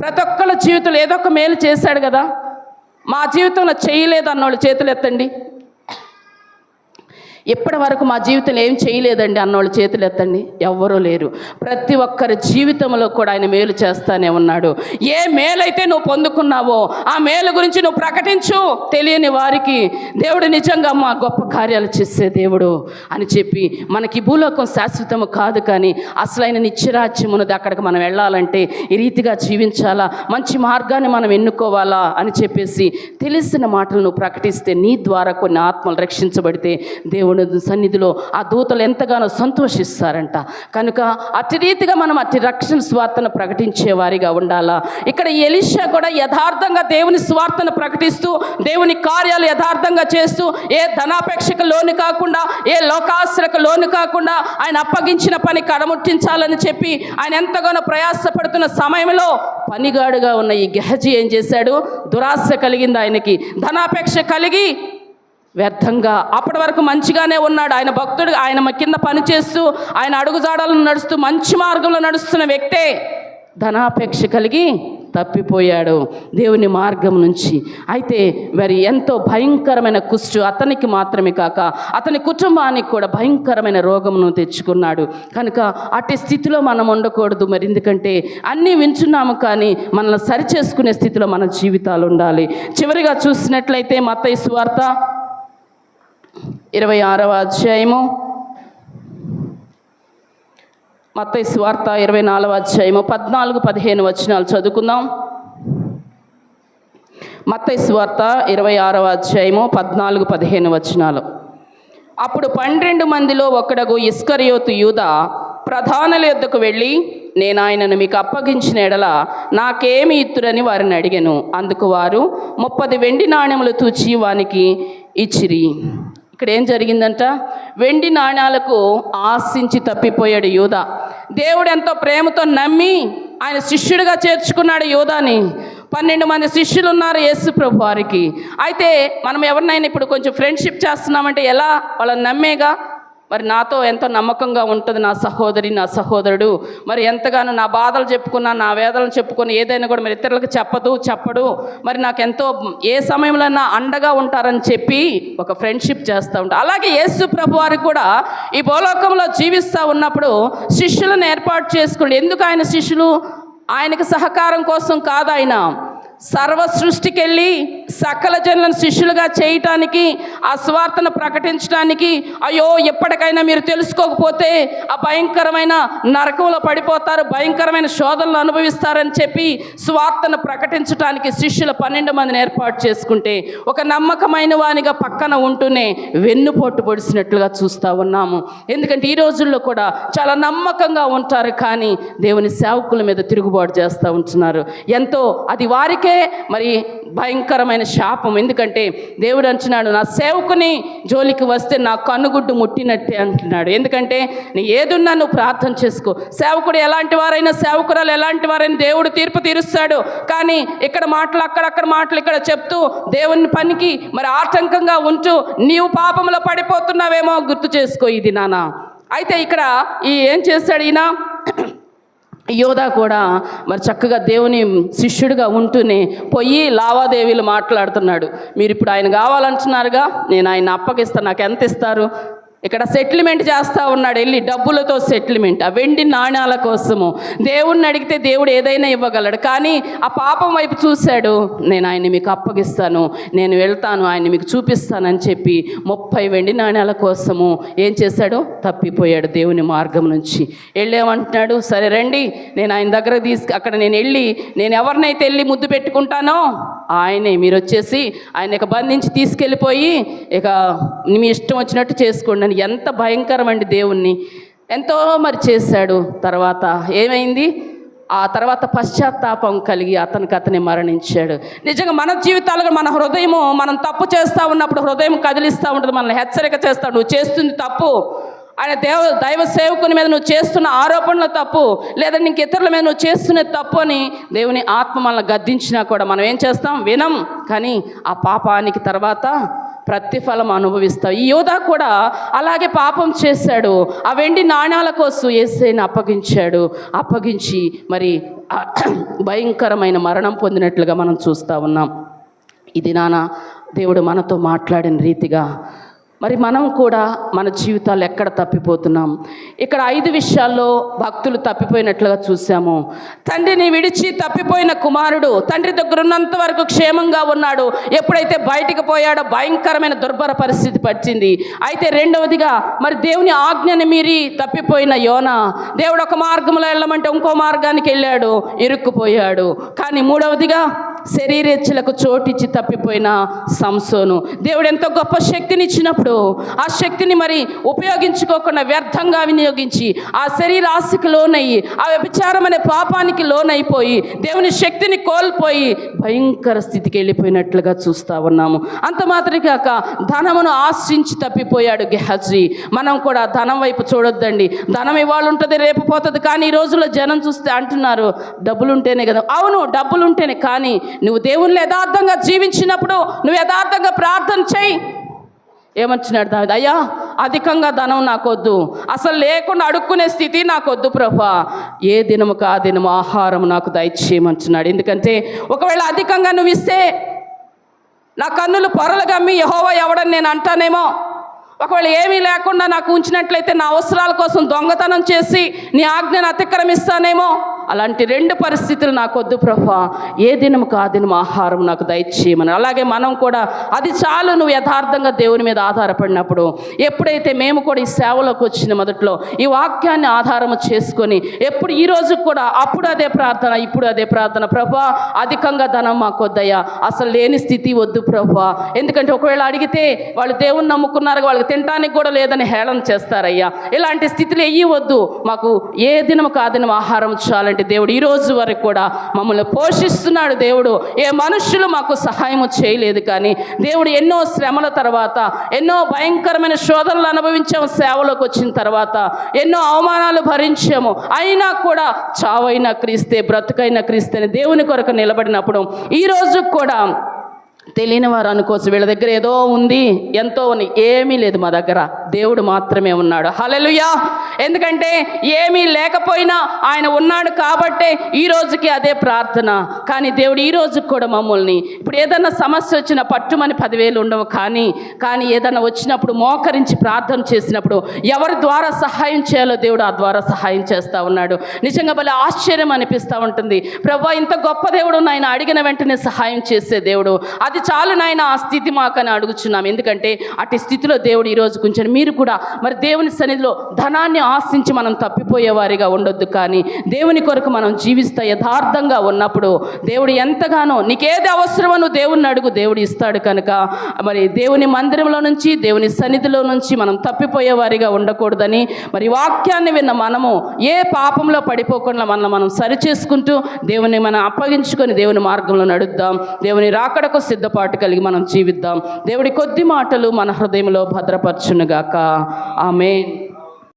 ప్రతి ఒక్కళ్ళ జీవితంలో ఏదో ఒక మేలు చేశాడు కదా. మా జీవితంలో చేయలేదు అన్నోళ్ళు చేతులు ఎత్తండి. ఇప్పటి వరకు మా జీవితంలో ఏం చేయలేదండి అన్నోళ్ళు చేతులు ఎత్తండి. ఎవ్వరూ లేరు. ప్రతి ఒక్కరి జీవితంలో కూడా ఆయన మేలు చేస్తానే ఉన్నాడు. ఏ మేలైతే నువ్వు పొందుకున్నావో ఆ మేలు గురించి నువ్వు ప్రకటించు. తెలియని వారికి దేవుడు నిజంగా మా గొప్ప కార్యాలు చేసే దేవుడు అని చెప్పి, మనకి భూలోకం శాశ్వతము కాదు, కానీ అసలైన నిత్యరాజ్యం ఉన్నది. అక్కడికి మనం వెళ్ళాలంటే ఈ రీతిగా జీవించాలా, మంచి మార్గాన్ని మనం ఎన్నుకోవాలా అని చెప్పేసి తెలిసిన మాటలు నువ్వు ప్రకటిస్తే నీ ద్వారా కొన్ని ఆత్మలు రక్షించబడితే దేవుడు సన్నిధిలో ఆ దూతలు ఎంతగానో సంతోషిస్తారంట. కనుక అట్టి రీతిగా మనం అట్టి రక్షణ స్వార్థను ప్రకటించే వారిగా ఉండాలా. ఇక్కడ ఎలీషా కూడా యథార్థంగా దేవుని స్వార్థను ప్రకటిస్తూ దేవుని కార్యాలు యథార్థంగా చేస్తూ ఏ ధనాపేక్షకు లోను కాకుండా ఏ లోకాశ్రకు లోను కాకుండా ఆయన అప్పగించిన పని కడముట్టించాలని చెప్పి ఆయన ఎంతగానో ప్రయాసపడుతున్న సమయంలో పనిగాడుగా ఉన్న ఈ గెహజీ ఏం చేశాడు? దురాశ కలిగింది ఆయనకి, ధనాపేక్ష కలిగి వ్యర్థంగా అప్పటి వరకు మంచిగానే ఉన్నాడు. ఆయన భక్తుడు, ఆయన కింద పనిచేస్తూ ఆయన అడుగుజాడలను నడుస్తూ మంచి మార్గంలో నడుస్తున్న వ్యక్తే ధనాపేక్ష కలిగి తప్పిపోయాడు దేవుని మార్గం నుంచి. అయితే మరి ఎంతో భయంకరమైన కుష్టు అతనికి మాత్రమే కాక అతని కుటుంబానికి కూడా భయంకరమైన రోగమును తెచ్చుకున్నాడు. కనుక అట్టి స్థితిలో మనం ఉండకూడదు. మరి ఎందుకంటే అన్నీ వింటున్నాము, కానీ మనల్ని సరిచేసుకునే స్థితిలో మన జీవితాలు ఉండాలి. చివరిగా చూసినట్లయితే మత్తయి సువార్త 26వ అధ్యాయము, మత్తయి సువార్త 24వ అధ్యాయము 14-15 వచనాలు చదువుకుందాం. మత్తయి సువార్త 26వ అధ్యాయము 14-15 వచనాలు. అప్పుడు 12 మందిలో ఒకడగు ఇస్కరియోతు యూదా ప్రధానుల యొద్దకు వెళ్ళి, నేను ఆయనను మీకు అప్పగించిన ఎడల నాకేమి ఇత్తురని వారిని అడిగాను. అందుకు వారు 30 వెండి నాణెములు తూచి వానికి ఇచ్చిరి. ఇక్కడ ఏం జరిగిందంట? వెండి నాణ్యాలకు ఆశించి తప్పిపోయాడు యూదా. దేవుడు ఎంతో ప్రేమతో నమ్మి ఆయన శిష్యుడిగా చేర్చుకున్నాడు యూదాని. 12 మంది శిష్యులు ఉన్నారు యేసు ప్రభు వారికి. అయితే మనం ఎవరినైనా ఇప్పుడు కొంచెం ఫ్రెండ్షిప్ చేస్తున్నామంటే ఎలా? వాళ్ళని నమ్మేగా. మరి నాతో ఎంతో నమ్మకంగా ఉంటుంది నా సహోదరి, నా సహోదరుడు. మరి ఎంతగానో నా బాధలు చెప్పుకున్నా, నా వేదనలు చెప్పుకొని ఏదైనా కూడా మరి ఇతరులకు చెప్పడు. మరి నాకెంతో ఏ సమయంలోనా అండగా ఉంటారని చెప్పి ఒక ఫ్రెండ్షిప్ చేస్తూ ఉంటారు. అలాగే యేసు ప్రభు వారికి కూడా ఈ భూలోకంలో జీవిస్తూ ఉన్నప్పుడు శిష్యులను ఏర్పాటు చేసుకోండి. ఎందుకు ఆయన శిష్యులు? ఆయనకు సహకారం కోసం కాదు, ఆయన సర్వ సృష్టికి వెళ్ళి సకల జనులను శిష్యులుగా చేయటానికి, ఆ స్వార్థను ప్రకటించడానికి. అయ్యో ఎప్పటికైనా మీరు తెలుసుకోకపోతే ఆ భయంకరమైన నరకంలో పడిపోతారు, భయంకరమైన శోధనలు అనుభవిస్తారని చెప్పి స్వార్థను ప్రకటించడానికి శిష్యుల 12 మందిని ఏర్పాటు చేసుకుంటే, ఒక నమ్మకమైన వానిగా పక్కన ఉంటూనే వెన్నుపోటు పొడిసినట్లుగా చూస్తూ ఉన్నాము. ఎందుకంటే ఈ రోజుల్లో కూడా చాలా నమ్మకంగా ఉంటారు, కానీ దేవుని సేవకుల మీద తిరుగుబాటు చేస్తూ ఉంటున్నారు. ఎంతో అది వారికే మరి భయంకరమైన శాపం. ఎందుకంటే దేవుడు అంటున్నాడు, నా సేవకుని జోలికి వస్తే నా కన్నుగుడ్డు ముట్టినట్టే అంటున్నాడు. ఎందుకంటే నీ ఏదున్నా నువ్వు ప్రార్థన చేసుకో. సేవకుడు ఎలాంటి వారైనా, సేవకురాలు ఎలాంటి వారైనా దేవుడు తీర్పు తీరుస్తాడు. కానీ ఇక్కడ మాటలు అక్కడక్కడ మాటలు ఇక్కడ చెప్తూ దేవుని పనికి మరి ఆటంకంగా ఉంటూ నీవు పాపంలో పడిపోతున్నావేమో గుర్తు చేసుకో ఇది నాన్న. అయితే ఇక్కడ ఏం చేశాడు ఈయన? యోధా కూడా మరి చక్కగా దేవుని శిష్యుడిగా ఉంటూనే పోయి లావాదేవీలు మాట్లాడుతున్నాడు. మీరు ఇప్పుడు ఆయన కావాలంటున్నారుగా, నేను ఆయన అప్పగిస్తాను, నాకు ఎంత ఇస్తారు? ఇక్కడ సెటిల్మెంట్ చేస్తూ ఉన్నాడు, వెళ్ళి డబ్బులతో సెటిల్మెంట్, ఆ వెండి నాణ్యాల కోసము. దేవుణ్ణి అడిగితే దేవుడు ఏదైనా ఇవ్వగలడు, కానీ ఆ పాపం వైపు చూశాడు. నేను ఆయన్ని మీకు అప్పగిస్తాను, నేను వెళ్తాను, ఆయన్ని మీకు చూపిస్తానని చెప్పి 30 వెండి నాణ్యాల కోసము ఏం చేశాడు? తప్పిపోయాడు దేవుని మార్గం నుంచి. వెళ్ళేమంటున్నాడు, సరే రండి, నేను ఆయన దగ్గర అక్కడ నేను వెళ్ళి నేను ఎవరినైతే వెళ్ళి ముద్దు పెట్టుకుంటానో ఆయనే, మీరు వచ్చేసి ఆయన ఇక బంధించి తీసుకెళ్ళిపోయి ఇక మీ ఇష్టం వచ్చినట్టు చేసుకోండి. ఎంత భయంకరమండి! దేవుణ్ణి ఎంతో మరి చేశాడు. తర్వాత ఏమైంది? ఆ తర్వాత పశ్చాత్తాపం కలిగి అతనే మరణించాడు. నిజంగా మన జీవితాలుగా మన హృదయము, మనం తప్పు చేస్తూ ఉన్నప్పుడు హృదయం కదిలిస్తూ ఉంటుంది, మనల్ని హెచ్చరిక చేస్తాడు, నువ్వు చేస్తుంది తప్పు. ఆయన దైవ సేవకుని మీద నువ్వు చేస్తున్న ఆరోపణలు తప్పు, లేదా నీకు ఇతరుల మీద నువ్వు చేస్తున్నది తప్పు అని దేవుని ఆత్మ మనల్ని గద్దించినా కూడా మనం ఏం చేస్తాం? వినం. కానీ ఆ పాపానికి తర్వాత ప్రతిఫలం అనుభవిస్తాం. ఈ యోధా కూడా అలాగే పాపం చేశాడు. ఆ వెండి నాణ్యాల కోసం యేసయ్యను అప్పగించి మరి భయంకరమైన మరణం పొందినట్లుగా మనం చూస్తూ ఉన్నాం. ఇది నాన్న దేవుడు మనతో మాట్లాడిన రీతిగా మరి మనం కూడా మన జీవితాలు ఎక్కడ తప్పిపోతున్నాం? ఇక్కడ 5 విషయాల్లో భక్తులు తప్పిపోయినట్లుగా చూసాము. తండ్రిని విడిచి తప్పిపోయిన కుమారుడు తండ్రి దగ్గర ఉన్నంత వరకు క్షేమంగా ఉన్నాడు. ఎప్పుడైతే బయటికి పోయాడో భయంకరమైన దుర్భర పరిస్థితి పట్టింది. అయితే రెండవదిగా మరి దేవుని ఆజ్ఞని మీరి తప్పిపోయిన యోనా, దేవుడు ఒక మార్గంలో వెళ్ళమంటే ఇంకో మార్గానికి వెళ్ళాడు, ఇరుక్కుపోయాడు. కానీ మూడవదిగా శరీరేచ్ఛలకు చోటిచ్చి తప్పిపోయిన సంసోను, దేవుడు ఎంతో గొప్ప శక్తిని ఇచ్చినప్పుడు ఆ శక్తిని మరి ఉపయోగించుకోకుండా వ్యర్థంగా వినియోగించి ఆ శరీరాశికి లోనయ్యి ఆ వ్యభిచారం అనే పాపానికి లోనైపోయి దేవుని శక్తిని కోల్పోయి భయంకర స్థితికి వెళ్ళిపోయినట్లుగా చూస్తూ ఉన్నాము. అంత మాత్రమే కాక ధనమును ఆశించి తప్పిపోయాడు గెహజీ. మనం కూడా ధనం వైపు చూడొద్దండి. ధనం ఇవాళ ఉంటుంది, రేపు పోతుంది. కానీ ఈ రోజుల్లో జనం చూస్తే అంటున్నారు డబ్బులుంటేనే కదా. అవును, డబ్బులుంటేనే. కానీ నువ్వు దేవుని యథార్థంగా జీవించినప్పుడు, నువ్వు యథార్థంగా ప్రార్థన చేయి. ఏమంటున్నాడు దావీదు? అయ్యా, అధికంగా ధనం నాకొద్దు, అసలు లేకుండా అడుక్కునే స్థితి నాకొద్దు ప్రభా, ఏ దినముకు ఆ దినము ఆహారం నాకు దయచేయమంటున్నాడు. ఎందుకంటే ఒకవేళ అధికంగా నువ్వు ఇస్తే నా కన్నులు పొరలు గమ్మి యెహోవా ఎవడని నేను అంటానేమో. ఒకవేళ ఏమీ లేకుండా నాకు ఉంచినట్లయితే నా అవసరాల కోసం దొంగతనం చేసి నీ ఆజ్ఞను అతిక్రమిస్తానేమో. అలాంటి 2 పరిస్థితులు నాకు వద్దు ప్రభా, ఏ దినముకు ఆ దినం ఆహారం నాకు దయచేయమని. అలాగే మనం కూడా అది చాలు నువ్వు యథార్థంగా దేవుని మీద ఆధారపడినప్పుడు, ఎప్పుడైతే మేము కూడా ఈ సేవలోకి వచ్చిన మొదట్లో ఈ వాక్యాన్ని ఆధారము చేసుకొని ఎప్పుడు ఈ రోజు కూడా అప్పుడు అదే ప్రార్థన, ఇప్పుడు అదే ప్రార్థన, ప్రభా అధికంగా ధనం మాకు వద్దయ్యా, అసలు లేని స్థితి వద్దు ప్రభా. ఎందుకంటే ఒకవేళ అడిగితే వాళ్ళు దేవుని నమ్ముకున్నారు, వాళ్ళకి తినడానికి కూడా లేదని హేళన చేస్తారయ్యా. ఇలాంటి స్థితిలో వద్దు, మాకు ఏ దినం కాదినం ఆహారం చాలంటే దేవుడు ఈ రోజు వరకు కూడా మమ్మల్ని పోషిస్తున్నాడు. దేవుడు ఏ మనుషులు మాకు సహాయం చేయలేదు, కానీ దేవుడు ఎన్నో శ్రమల తర్వాత, ఎన్నో భయంకరమైన శోధనలు అనుభవించాము, సేవలోకి వచ్చిన తర్వాత ఎన్నో అవమానాలు భరించాము. అయినా కూడా చావైనా క్రీస్తే బ్రతుకైనా క్రీస్తే అని దేవుని కొరకు నిలబడినప్పుడు ఈ రోజు కూడా తెలియని వారు అనుకోవచ్చు, వీళ్ళ దగ్గర ఏదో ఉంది, ఎంతో ఉంది. ఏమీ లేదు మా దగ్గర, దేవుడు మాత్రమే ఉన్నాడు. హల్లెలూయా. ఎందుకంటే ఏమీ లేకపోయినా ఆయన ఉన్నాడు కాబట్టే ఈ రోజుకి అదే ప్రార్థన. కానీ దేవుడు ఈ రోజుకి కూడా మమ్మల్ని, ఇప్పుడు ఏదన్నా సమస్య వచ్చినా పట్టుమని 10,000 ఉండవు, కానీ ఏదన్నా వచ్చినప్పుడు మోకరించి ప్రార్థన చేసినప్పుడు ఎవరి ద్వారా సహాయం చేయాలో దేవుడు ఆ ద్వారా సహాయం చేస్తూ ఉన్నాడు. నిజంగా భలే ఆశ్చర్యం అనిపిస్తూ ఉంటుంది. ప్రభువా, ఇంత గొప్ప దేవుడు నాయన, అడిగిన వెంటనే సహాయం చేసే దేవుడు, అది చాలు నాయన ఆ స్థితి మాకని అడుగుచున్నాం. ఎందుకంటే అటు స్థితిలో దేవుడు ఈరోజు కొంచెం మీరు కూడా మరి దేవుని సన్నిధిలో ధనాన్ని ఆశించి మనం తప్పిపోయేవారిగా ఉండొద్దు, కానీ దేవుని కొరకు మనం జీవిస్తూ యథార్థంగా ఉన్నప్పుడు దేవుడు ఎంతగానో నీకేది అవసరమో నువ్వు దేవుణ్ణి అడుగు, దేవుడు ఇస్తాడు. కనుక మరి దేవుని మందిరంలో నుంచి, దేవుని సన్నిధిలో నుంచి మనం తప్పిపోయేవారిగా ఉండకూడదని, మరి వాక్యాన్ని విన్న మనము ఏ పాపంలో పడిపోకుండా మనం సరిచేసుకుంటూ దేవుని మనం అప్పగించుకొని దేవుని మార్గంలో నడుద్దాం. దేవుని రాకడకు సిద్ధపాటు కలిగి మనం జీవిద్దాం. దేవుడి కొద్ది మాటలు మన హృదయంలో భద్రపరచునుగాక. ఆమేన్.